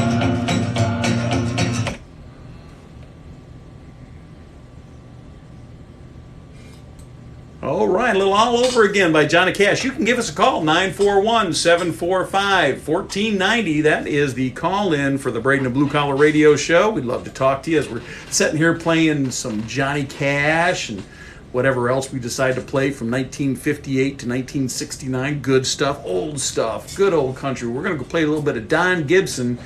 Speaker 1: All right, a little All Over Again by Johnny Cash. You can give us a call, 941-745-1490. That is the call-in for the Braden and Blue Collar Radio Show. We'd love to talk to you as we're sitting here playing some Johnny Cash and whatever else we decide to play from 1958 to 1969. Good stuff, old stuff, good old country. We're going to go play a little bit of Don Gibson,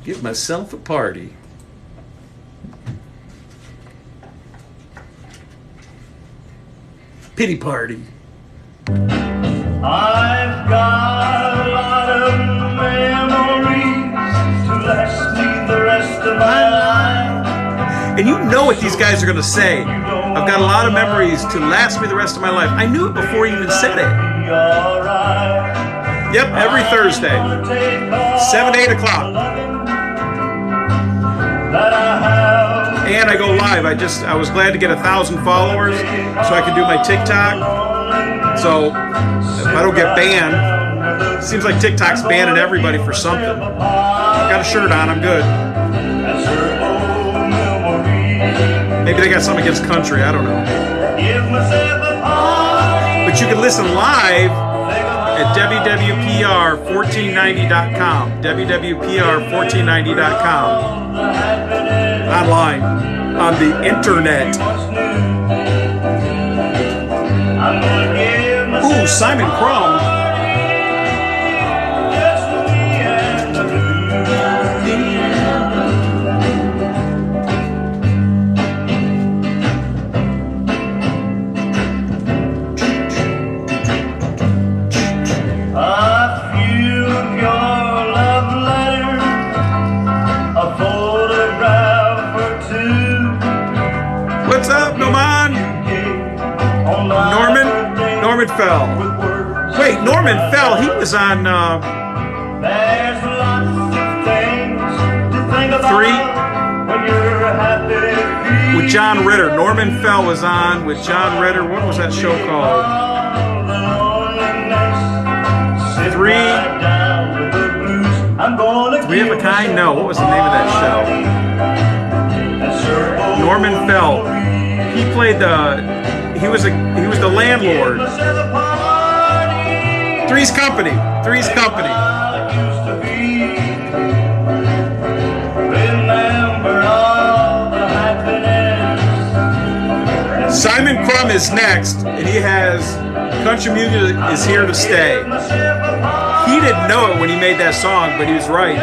Speaker 1: Give Myself a Party. Pity Party.
Speaker 10: I've got a lot of memories to last me the rest of my life.
Speaker 1: And you know what these guys are going to say. I've got a lot of memories to last me the rest of my life. I knew it before you even said it. Yep, every Thursday, 7 to 8 o'clock. And I go live. I was glad to get 1,000 followers so I could do my TikTok. So if I don't get banned, seems like TikTok's banning everybody for something. I've got a shirt on, I'm good. Maybe they got something against country, I don't know. But you can listen live at WWPR1490.com. WWPR1490.com. Online. On the internet. Ooh, Simon Crumb. What's up, Noman? Norman Fell. Wait, Norman Fell, he was on 3 with John Ritter. Norman Fell was on with John Ritter. What was that show called? 3 of a Kind? No, what was the name of that show? Norman Fell. He played he was the landlord. Three's Company. Simon Crumb is next, and he has Country Music is Here to Stay. He didn't know it when he made that song, but he was right.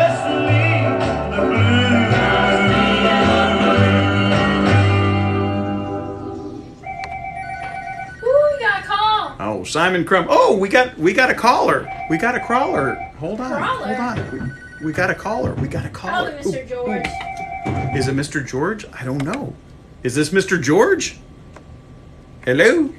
Speaker 1: Oh, Simon Crumb. Oh, we got a caller. We got a caller. Hold on. We got a caller.
Speaker 14: Hello, Mr. George.
Speaker 1: Is it Mr. George? I don't know. Is this Mr. George? Hello?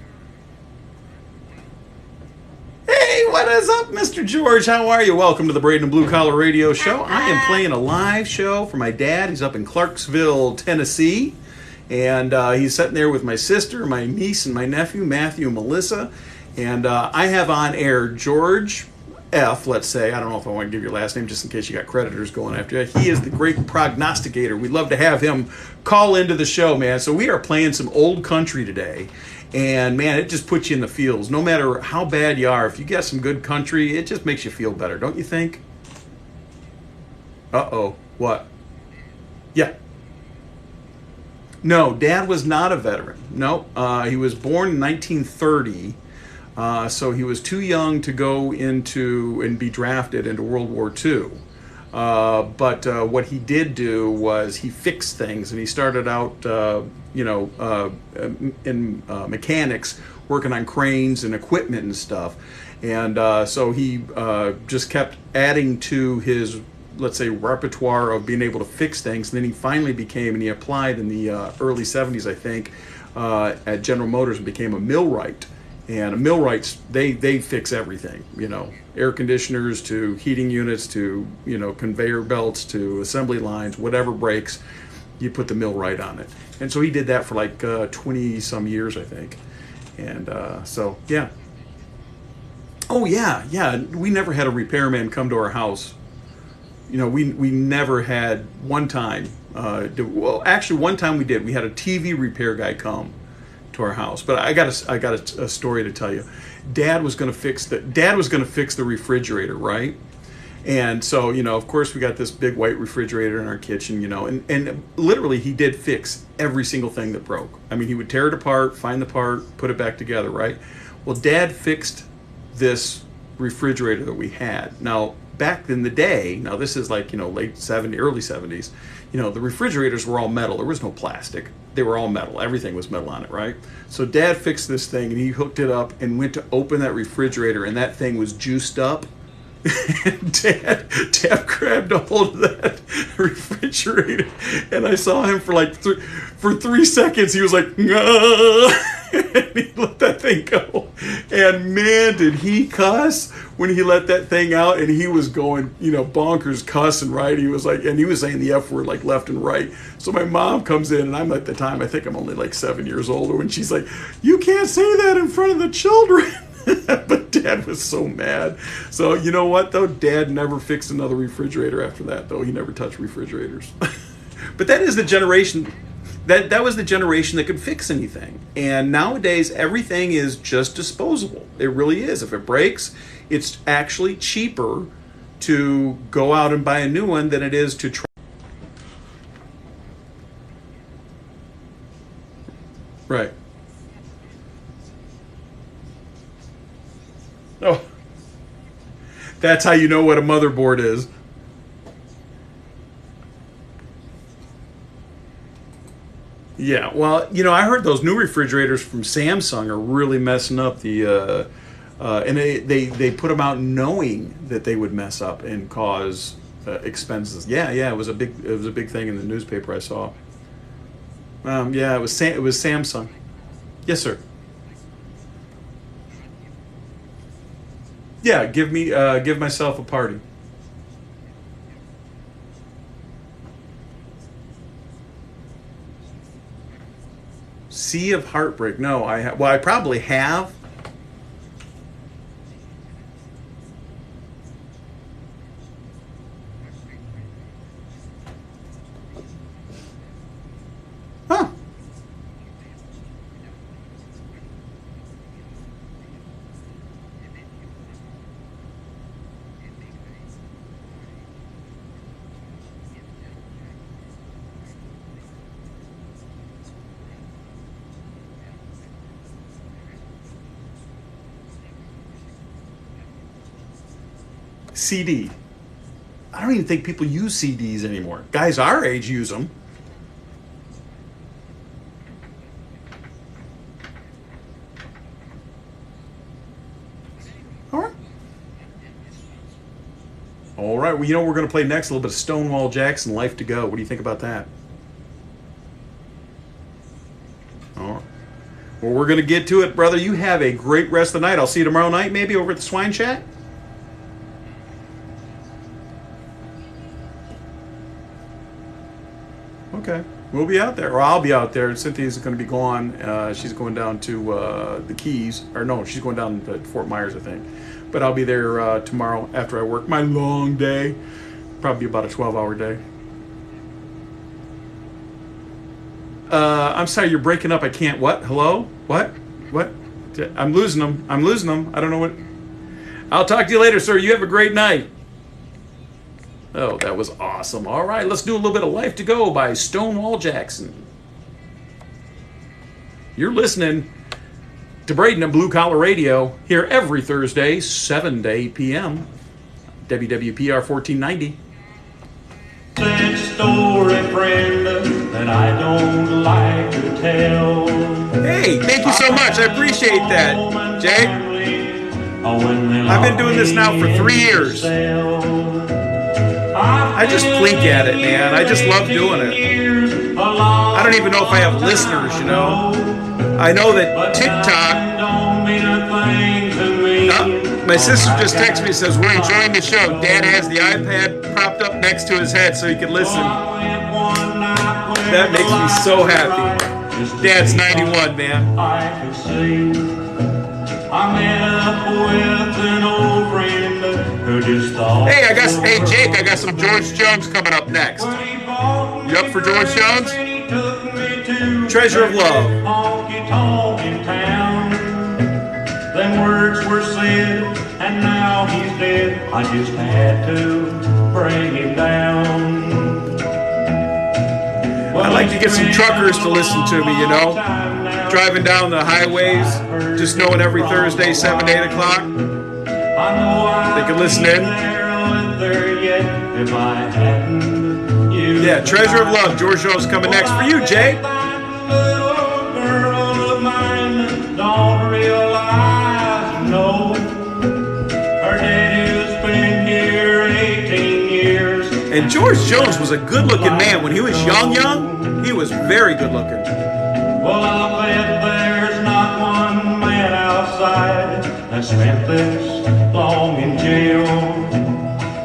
Speaker 1: Hey, what is up, Mr. George? How are you? Welcome to the Braden Blue Collar Radio Show. I am playing a live show for my dad. He's up in Clarksville, Tennessee. And he's sitting there with my sister, my niece, and my nephew, Matthew and Melissa. And I have on air George F., let's say. I don't know if I want to give your last name just in case you got creditors going after you. He is the great prognosticator. We'd love to have him call into the show, man. So we are playing some old country today. And, man, it just puts you in the feels. No matter how bad you are, if you get some good country, it just makes you feel better, don't you think? Uh-oh. What? Yeah. No, Dad was not a veteran. No, he was born in 1930, so he was too young to go into and be drafted into World War II. But what he did do was he fixed things, and he started out, in mechanics, working on cranes and equipment and stuff. And so he just kept adding to his, let's say, repertoire of being able to fix things. And then he finally became, and he applied in the early 70s, I think, at General Motors and became a millwright. And millwrights, they fix everything, air conditioners to heating units to, conveyor belts to assembly lines, whatever breaks, you put the millwright on it. And so he did that for like 20 some years, I think. And so, yeah. Oh, yeah. We never had a repairman come to our house. We never had one time. Well, actually, one time we did. We had a TV repair guy come to our house. But I got a story to tell you. Dad was going to fix the refrigerator, right? And so, of course, we got this big white refrigerator in our kitchen, and literally he did fix every single thing that broke. I mean, he would tear it apart, find the part, put it back together, right? Well, Dad fixed this refrigerator that we had. Now, back in the day, now this is like, late 70s, early 70s, the refrigerators were all metal. There was no plastic. They were all metal. Everything was metal on it, right? So Dad fixed this thing, and he hooked it up and went to open that refrigerator, and that thing was juiced up. And Dad grabbed a hold of that refrigerator, and I saw him for like 3 seconds. He was like, "Nah," and he let that thing go. And man, did he cuss when he let that thing out! And he was going, bonkers, cussing, right? He was like, and he was saying the F word like left and right. So my mom comes in, and I'm at the time, I think I'm only like 7 years old, and she's like, "You can't say that in front of the children." But Dad was so mad. So you know what, though? Dad never fixed another refrigerator after that, though. He never touched refrigerators. But that is the generation... That was the generation that could fix anything. And nowadays, everything is just disposable. It really is. If it breaks, it's actually cheaper to go out and buy a new one than it is to try. Right. Oh. That's how you know what a motherboard is. Yeah, well, you know, I heard those new refrigerators from Samsung are really messing up the, and they put them out knowing that they would mess up and cause expenses. Yeah, it was a big thing in the newspaper I saw. Yeah, it was Samsung. Yes, sir. Yeah, give myself a party. Sea of Heartbreak. No, I probably have. Huh. CD. I don't even think people use CDs anymore. Guys our age use them. All right. Well, you know what we're going to play next? A little bit of Stonewall Jackson, Life to Go. What do you think about that? All right. Well, we're going to get to it, brother. You have a great rest of the night. I'll see you tomorrow night, maybe over at the Swine Chat. Okay. We'll be out there, or I'll be out there. Cynthia's going to be gone. She's going down to the Keys. Or no, she's going down to Fort Myers, I think. But I'll be there tomorrow after I work my long day. Probably about a 12-hour day. I'm sorry, you're breaking up. I can't. What? Hello? What? I'm losing them. I don't know what. I'll talk to you later, sir. You have a great night. Oh, that was awesome. All right, let's do a little bit of Life to Go by Stonewall Jackson. You're listening to Braden and Blue Collar Radio here every Thursday, 7 to 8 p.m. WWPR 1490.
Speaker 10: Sad story, friend, that I don't like to tell.
Speaker 1: Hey, thank you so much. I appreciate that, Jay. I've been doing this now for 3 years. I just blink at it, man. I just love doing it. I don't even know if I have listeners, you know. I know that TikTok. My sister just texted me and says, we're enjoying the show. Dad has the iPad propped up next to his head so he can listen. That makes me so happy. Dad's 91, man.
Speaker 10: I met up with an old friend who just thought.
Speaker 1: Hey, Jake, I got some George Jones coming up next. You up for George Jones? Treasure of Love.
Speaker 10: Then words were said, and now he's dead. I just had to bring him down.
Speaker 1: I like to get some truckers to listen to me, you know. Driving down the highways, just knowing every Thursday, 7 to 8 o'clock. They can listen in. Yeah, Treasure of Love. George Jones coming next for you, Jay.
Speaker 10: Don't realize, no, her daddy's been here 18 years.
Speaker 1: And George Jones was a good-looking man. When he was young, he was very good-looking.
Speaker 10: Well, I bet there's not one man outside that spent this long in jail.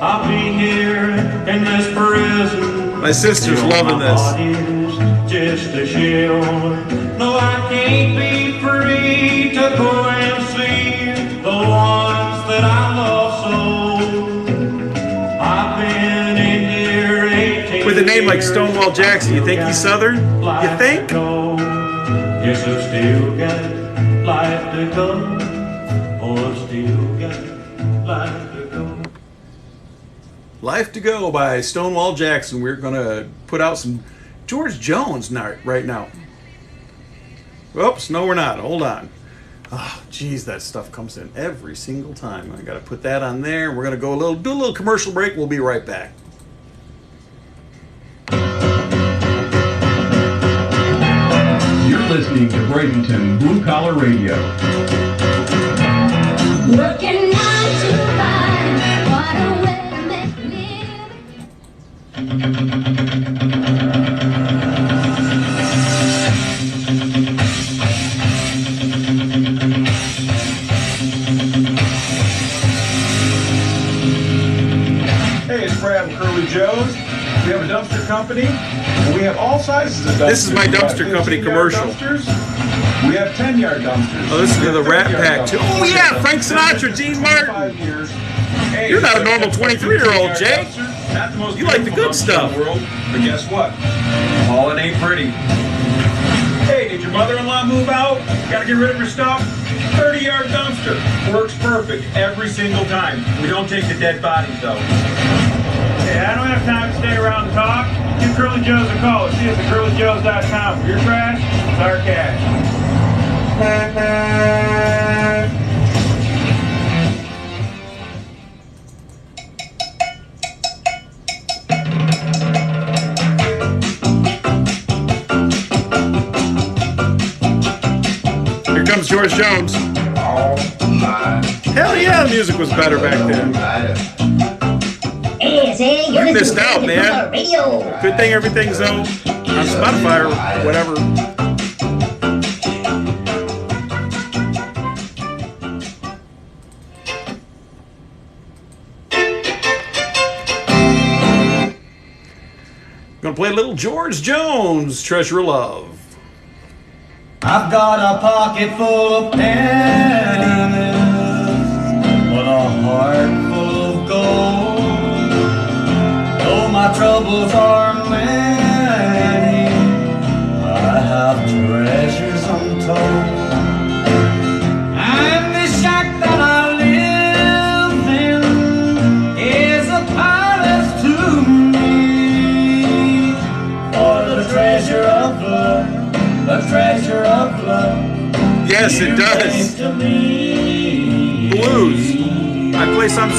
Speaker 10: I'll be here in this prison.
Speaker 1: My sister's loving
Speaker 10: this. Just a shell. No, I can't be free to go and see
Speaker 1: name like Stonewall Jackson. You think he's Southern? You think?
Speaker 10: Yes, I still got life to go. Oh, I still got life to go.
Speaker 1: Life to Go by Stonewall Jackson. We're going to put out some George Jones right now. Oops, no we're not. Hold on. Oh, geez, that stuff comes in every single time. I got to put that on there. We're going to go do a little commercial break. We'll be right back.
Speaker 12: You're listening to Bradenton Blue Collar Radio.
Speaker 2: Working 9 to 5, what a way to make a
Speaker 13: Hey, it's Brad and Curly Joe's. We have a dumpster company, and we have all sizes of dumpsters.
Speaker 1: This is my dumpster company
Speaker 13: 15-yard
Speaker 1: commercial.
Speaker 13: Dumpsters. We have 10-yard dumpsters.
Speaker 1: Oh, this is
Speaker 13: We have
Speaker 1: the Rat
Speaker 13: 30-yard
Speaker 1: Pack, too.
Speaker 13: dumpsters.
Speaker 1: Oh, yeah, Frank Sinatra, Gene Martin.
Speaker 13: 5 years. Hey,
Speaker 1: You're not a normal 23-year-old, Jake.
Speaker 13: Not the most
Speaker 1: You like the good
Speaker 13: beautiful dumpster
Speaker 1: stuff.
Speaker 13: in the world, but guess what? All it ain't pretty. Hey, did your mother-in-law move out? Gotta get rid of her stuff? 30-yard dumpster. Works perfect every single time. We don't take the dead bodies, though. Hey, I don't have time to stay around and talk. Give Curly Joe's a call. See us at curlyjoes.com. For your trash, it's our cash.
Speaker 1: Here comes George Jones. Hell yeah, the music was better back then.
Speaker 2: Hey, say,
Speaker 1: You
Speaker 2: you're
Speaker 1: missed
Speaker 2: listening
Speaker 1: out,
Speaker 2: to
Speaker 1: man.
Speaker 2: Radio.
Speaker 1: Good thing everything's on Spotify or whatever. Gonna play a little George Jones, Treasure of Love.
Speaker 8: I've got a pocket full of pennies, but a heart full of gold. Though my troubles are many, I have treasures untold. And the shack that I live in is a palace to me, for the treasure of love. The treasure of love.
Speaker 1: Yes, it does. Blues. I play some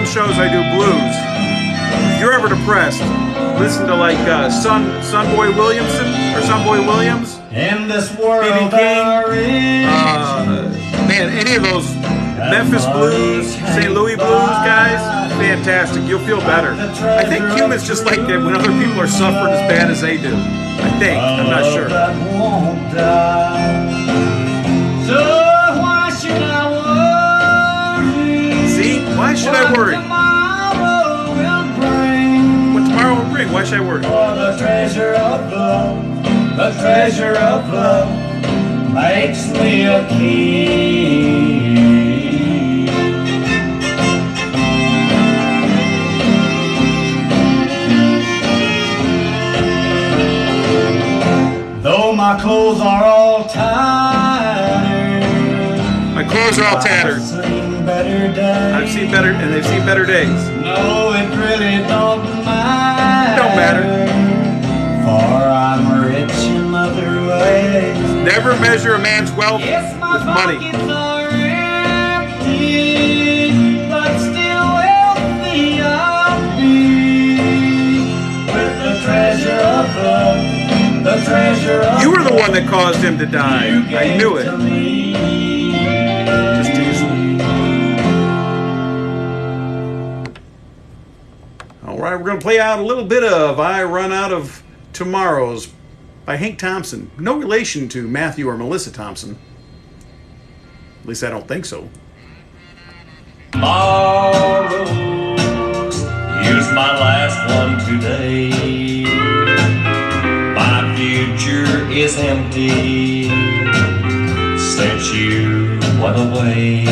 Speaker 1: shows. I do blues. If you're ever depressed, listen to like Sunboy Williamson or Sunboy Williams.
Speaker 8: In this world,
Speaker 1: B.B. King. Man, any of those Memphis Blues, St. Louis Blues guys, fantastic. You'll feel better. I think humans just like it when other people are suffering as bad as they do. I think. I'm not sure.
Speaker 8: So why should I worry?
Speaker 1: See? Why should I worry?
Speaker 8: Tomorrow will bring.
Speaker 1: What tomorrow will bring? Why should I worry?
Speaker 8: For the treasure of love, the treasure of love makes me a king. Though my clothes are all tattered,
Speaker 1: my clothes are all tattered. I've seen better, and they've seen better days.
Speaker 8: No, it really don't matter.
Speaker 1: Don't matter.
Speaker 8: For I'm rich in other ways.
Speaker 1: Never measure a man's wealth with money.
Speaker 8: Pockets are empty, but still wealthy I'll be with the treasure of love. The treasure of
Speaker 1: You were the one that caused him to die. I knew it. Just teasing. All right, we're going to play out a little bit of I Run Out of Tomorrows by Hank Thompson. No relation to Matthew or Melissa Thompson. At least I don't think so.
Speaker 8: Tomorrow is my last one today. My future is empty since you went away.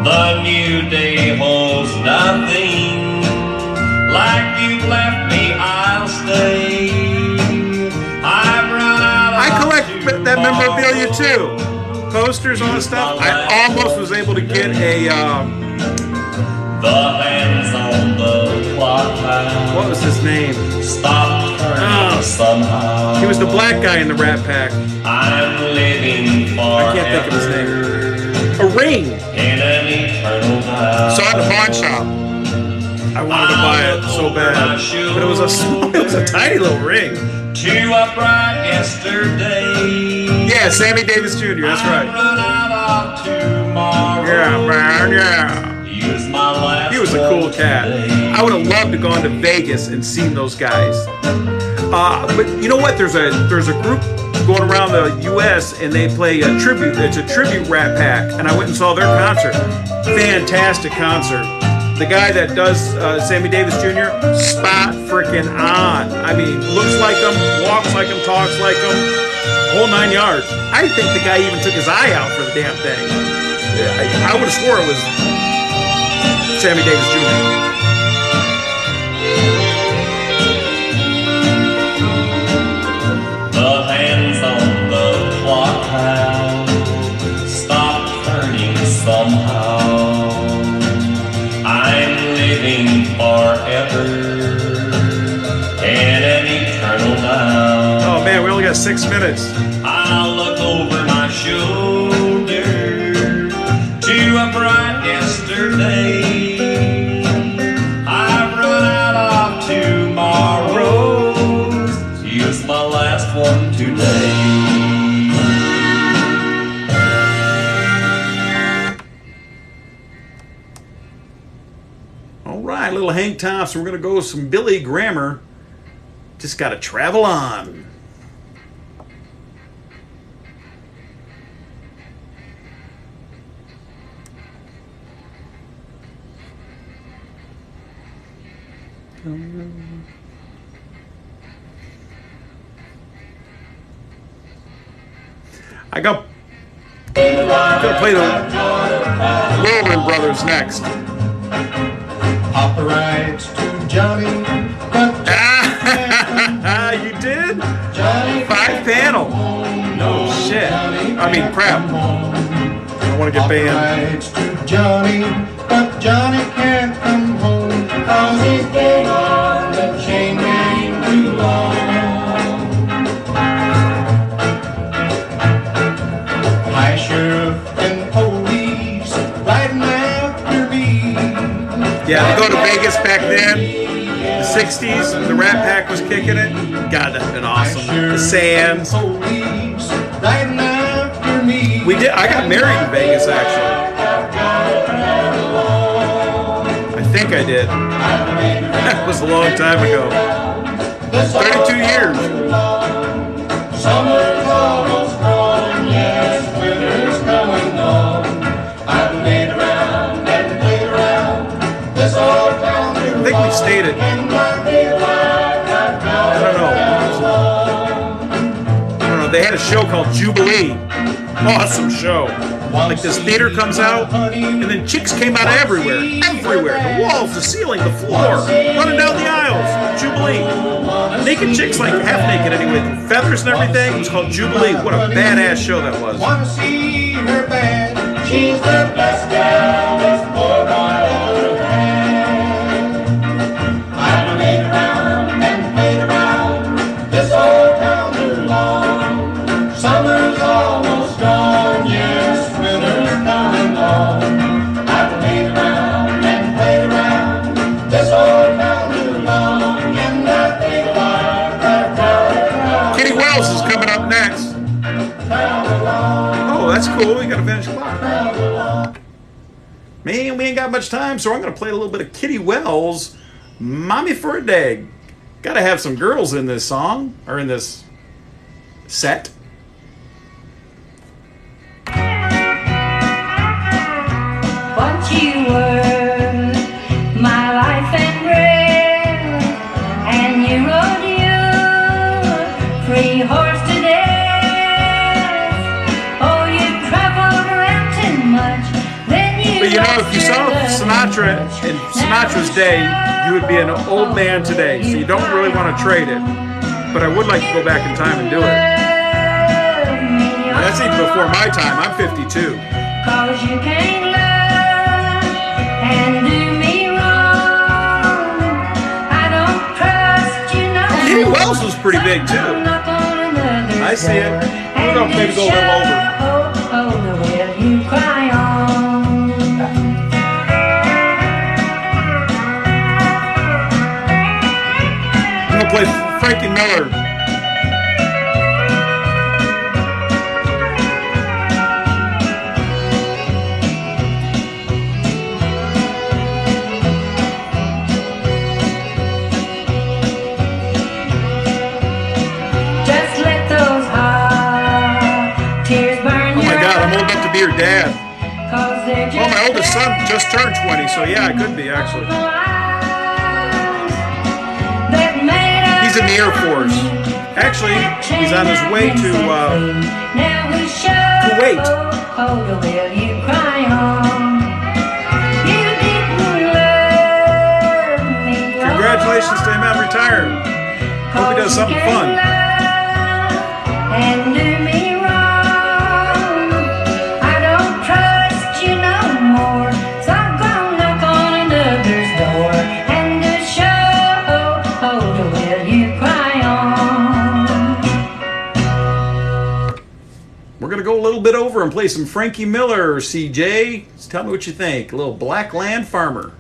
Speaker 8: The new day holds nothing like you've left
Speaker 1: that memorabilia too. Posters, all that stuff. I almost was able to get a,
Speaker 11: The hands on the clock now.
Speaker 1: what was his name?
Speaker 11: Stop turning somehow.
Speaker 1: He was the black guy in the Rat Pack.
Speaker 11: I'm living
Speaker 1: I can't think of his
Speaker 11: forever
Speaker 1: name. A ring.
Speaker 11: in an eternal night.
Speaker 1: Saw it in the pawn shop. I wanted to buy it so bad, but it was a tiny little ring.
Speaker 11: To a bright yesterday.
Speaker 1: Yeah, Sammy Davis Jr. That's right.
Speaker 11: Run out of tomorrow.
Speaker 1: Yeah, man. Yeah.
Speaker 11: Use my last
Speaker 1: He was a cool cat. I would have loved to go to Vegas and seen those guys. But you know what? There's a group going around the U.S. and they play a tribute. It's a tribute Rat Pack, and I went and saw their concert. Fantastic concert. The guy that does Sammy Davis Jr. spot freaking on. I mean, looks like him, walks like him, talks like him, whole 9 yards. I think the guy even took his eye out for the damn thing. I would have swore it was Sammy Davis Jr.
Speaker 11: The hands on the clock now stop turning somehow. I'm living forever in an eternal night.
Speaker 1: Oh man, we only got 6 minutes.
Speaker 11: I'll look over my shoulder to a bright yesterday. I've run out of tomorrows. Use my last one today.
Speaker 1: All right, little Hank Thompson. We're going to go with some Billy Grammer. Just got to travel on. I got gonna play the Whirlwind Brothers next.
Speaker 10: Operates to Johnny, but
Speaker 1: You did? 5 panel. No shit. I mean crap. I don't want to get banned.
Speaker 10: operates to Johnny, but Johnny can't come home, 'cause he's been on the chain gang too long. High sheriff and police riding after me.
Speaker 1: Yeah, to go to Vegas back then, the 60s, the Rat Pack was kicking it. God, that'd been awesome. The Sands. We did. I got married in Vegas, actually. I think I did. That was a long time ago. 32 years.
Speaker 10: Summer's almost gone, yes, winter's coming on. I've played around and played around this old town.
Speaker 1: I think we stayed at, I don't know, they had a show called Jubilee. Awesome show. Like this theater comes out, and then chicks came out everywhere. Everywhere. The walls, the ceiling, the floor. Running down the aisles. Jubilee. Naked chicks, like half naked anyway, with feathers and everything. It was called Jubilee. What a badass show that was.
Speaker 10: Wanna see her bad? She's the best gal this poor boy ever had. I've played around and played around this old town too long. Summer's almost gone, yes, winter's coming on. I've played around and played around this old town too long, and I think
Speaker 1: Kitty Wells is coming up next. Oh, that's cool. We got to finish the clock. Man, we ain't got much time, so I'm going to play a little bit of Kitty Wells, Mommy for a Dag. Got to have some girls in this song, or in this set.
Speaker 15: What you were, my life and breath, and you rode your free horse to death. Oh, you traveled around too much, then you.
Speaker 1: But you know, if you saw Sinatra in Sinatra's day, you would be an old man today, so you don't really want to trade it. But I would like to go back in time and do it. That's even before my time. I'm 52.
Speaker 15: 'Cause you can't love and do me wrong. I don't trust you no more.
Speaker 1: Kenny Wells was pretty big too. I see it. We're gonna maybe go a little over.
Speaker 15: Oh, the will you cry on.
Speaker 1: I'm gonna play Frankie Miller.
Speaker 15: Just let those hot tears burn
Speaker 1: Oh my
Speaker 15: your
Speaker 1: God, I'm old enough to be your dad.
Speaker 15: Cause they're just
Speaker 1: Well, my oldest son just turned 20, so yeah, I could be actually.
Speaker 15: that made us
Speaker 1: He's in the Air Force. Actually, he's on his way to
Speaker 15: now we show
Speaker 1: Kuwait.
Speaker 15: Oh, the will you cry on. You didn't love me.
Speaker 1: Congratulations to him on retiring. Hope he does something fun.
Speaker 15: And do me wrong. I don't trust you no more. So I'm gonna knock on another's door and to show the will you cry on.
Speaker 1: We're gonna go a little bit over and play some Frankie Miller, CJ. Just tell me what you think. A little Black Land Farmer.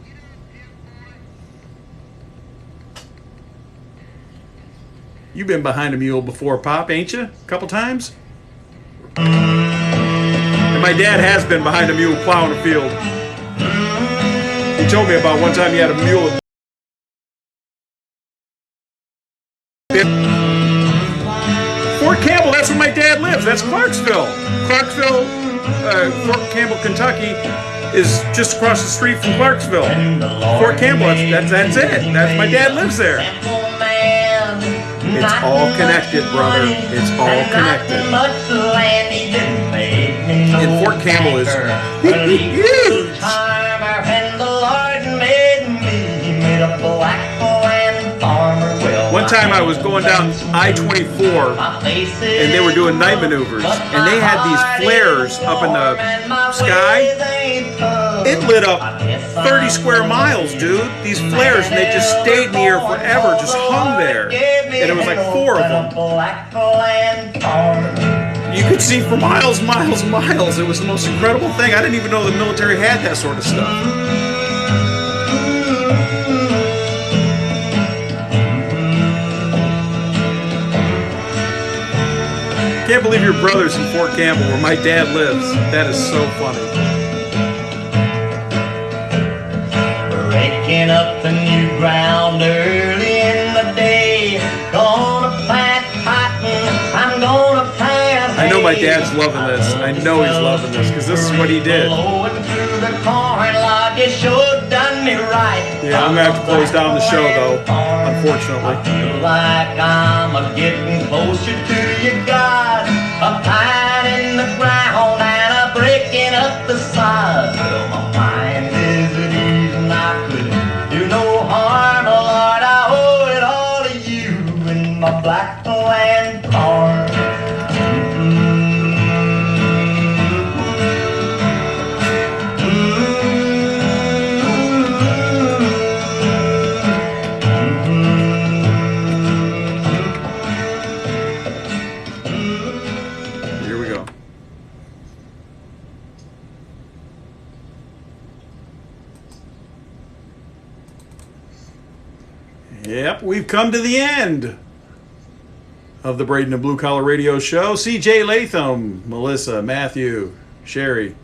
Speaker 1: You've been behind a mule before, Pop, ain't you? A couple times? And my dad has been behind a mule plowing a field. He told me about one time he had a mule. Fort Campbell, that's where my dad lives. That's Clarksville. Fort Campbell, Kentucky is just across the street from Clarksville. Fort Campbell, that's it. That's my dad lives there. It's all connected, brother. It's all connected. And Fort Campbell is huge. One time I was going down I-24 and they were doing night maneuvers and they had these flares up in the sky. It lit up 30 square miles, dude. These flares, and they just stayed in the air forever, just hung there. And it was like 4 of them. You could see for miles and miles and miles. It was the most incredible thing. I didn't even know the military had that sort of stuff. Can't believe your brother's in Fort Campbell, where my dad lives. That is so funny.
Speaker 11: Raking up the new ground early in the day. Gonna plant cotton, I'm gonna plant
Speaker 1: I know my dad's loving this. I know he's loving this because this is what he did.
Speaker 11: blowing through the corn log. It sure done me right.
Speaker 1: Yeah, I'm gonna have to close down the show though, unfortunately.
Speaker 11: Feel like I'm getting closer to you, God. A pine in the ground and a breaking up the sod. Well, my mind is at ease and I could do no harm, oh Lord. I owe it all to you and my black land farm.
Speaker 1: Here we go. Yep, we've come to the end of the Braden and Blue Collar Radio Show. CJ Latham, Melissa, Matthew, Sherry,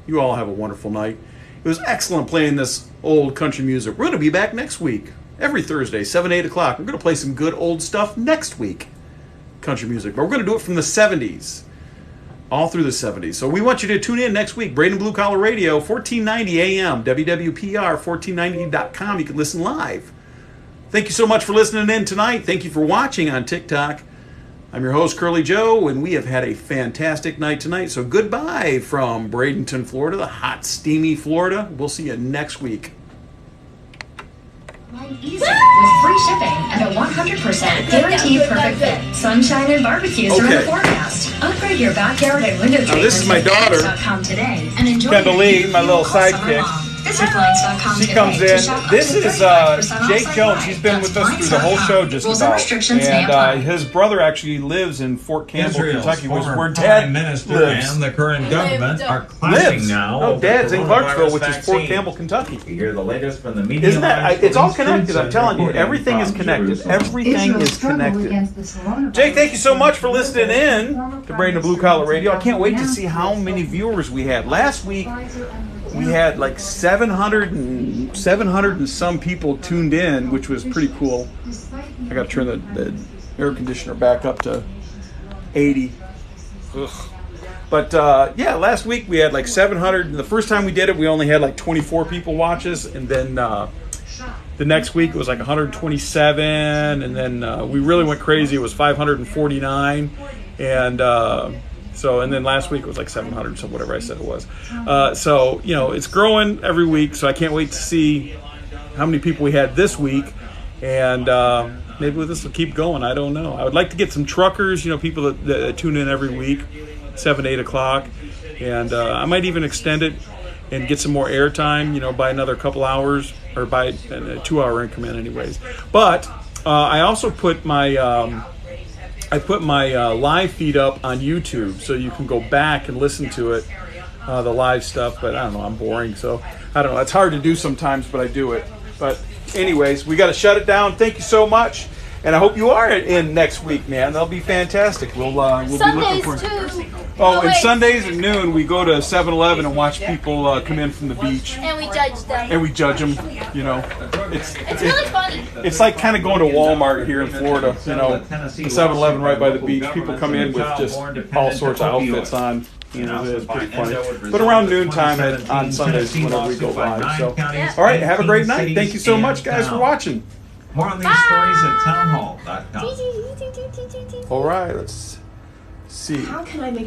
Speaker 1: you all have a wonderful night. It was excellent playing this old country music. We're going to be back next week, every Thursday, 7, 8 o'clock. We're going to play some good old stuff next week, country music. But we're going to do it from the 70s, all through the 70s. So we want you to tune in next week. Braden Blue Collar Radio, 1490 AM, WWPR1490.com. You can listen live. Thank you so much for listening in tonight. Thank you for watching on TikTok. I'm your host, Curly Joe, and we have had a fantastic night tonight. So goodbye from Bradenton, Florida, the hot, steamy Florida. We'll see you next week.
Speaker 9: Easy with free shipping and a 100% guaranteed perfect fit. Sunshine and barbecues are in the
Speaker 1: Okay.
Speaker 9: forecast. Upgrade your backyard and window treatments.
Speaker 1: Now, this is my daughter,
Speaker 9: today and enjoy
Speaker 1: Kendall
Speaker 9: your
Speaker 1: Lee, my little
Speaker 9: all summer
Speaker 1: sidekick.
Speaker 9: long. Visit Blinds.com
Speaker 1: She
Speaker 9: today
Speaker 1: comes
Speaker 9: to
Speaker 1: in.
Speaker 9: shop up
Speaker 1: This
Speaker 9: to
Speaker 1: is
Speaker 9: 35%
Speaker 1: Jake
Speaker 9: off
Speaker 1: Jones.
Speaker 9: site-wide.
Speaker 1: He's been with us
Speaker 9: That's
Speaker 1: through the whole show
Speaker 9: Blinds.com.
Speaker 1: just
Speaker 9: Rules and
Speaker 1: about.
Speaker 9: restrictions may
Speaker 1: And
Speaker 9: apply.
Speaker 1: his brother actually lives in Fort Campbell,
Speaker 16: Israel's
Speaker 1: Kentucky, which is
Speaker 16: former
Speaker 1: where
Speaker 16: Prime
Speaker 1: Dad
Speaker 16: Minister
Speaker 1: lives.
Speaker 16: and the current government are clashing
Speaker 1: Lives.
Speaker 16: now.
Speaker 1: No,
Speaker 16: over the
Speaker 1: Dad's in Clarksville,
Speaker 16: coronavirus
Speaker 1: which is Fort
Speaker 16: vaccine.
Speaker 1: Campbell, Kentucky.
Speaker 16: You hear the latest from the media.
Speaker 1: Isn't that?
Speaker 16: lines,
Speaker 1: It's all
Speaker 16: police
Speaker 1: connected.
Speaker 16: troops
Speaker 1: I'm telling you,
Speaker 16: reporting
Speaker 1: everything is
Speaker 16: from
Speaker 1: connected.
Speaker 16: Jerusalem.
Speaker 1: Everything is connected. Jake, thank you so much for listening in to Braden Blue Collar Radio. I can't wait to see how many viewers we had. Last week, we had like 700 and some people tuned in, which was pretty cool. I got to turn the air conditioner back up to 80. Ugh. But yeah, last week we had like 700. And the first time we did it, we only had like 24 people watch us, and then the next week it was like 127, and then we really went crazy. It was 549, and and then last week it was like 700, so whatever I said it was. So, you know, it's growing every week, so I can't wait to see how many people we had this week. And maybe this will keep going. I don't know. I would like to get some truckers, you know, people that tune in every week, 7, 8 o'clock. And I might even extend it and get some more airtime, you know, by another couple hours, or by a 2-hour increment anyways. But I also put my... live feed up on YouTube, so you can go back and listen to it, the live stuff. But I don't know, I'm boring, so I don't know. It's hard to do sometimes, but I do it. But anyways, we got to shut it down. Thank you so much, and I hope you are in next week, man. That'll be fantastic. We'll be looking
Speaker 14: Sundays
Speaker 1: for.
Speaker 14: too.
Speaker 1: Oh, and
Speaker 14: wait.
Speaker 1: Sundays at noon we go to 7-Eleven and watch people come in from the beach.
Speaker 14: And we judge them.
Speaker 1: And we judge them, you know.
Speaker 14: It's really funny.
Speaker 1: It's like kind of going to Walmart here in Florida, you know, the 7-Eleven right by the beach. People come in with just all sorts of outfits on. You know, it's pretty funny. But around noontime on Sundays is whenever we go live. So, all right, have a great night. Thank you so much, guys, for watching.
Speaker 16: More on these stories at townhall.com.
Speaker 1: All right, let's see.
Speaker 9: How can I make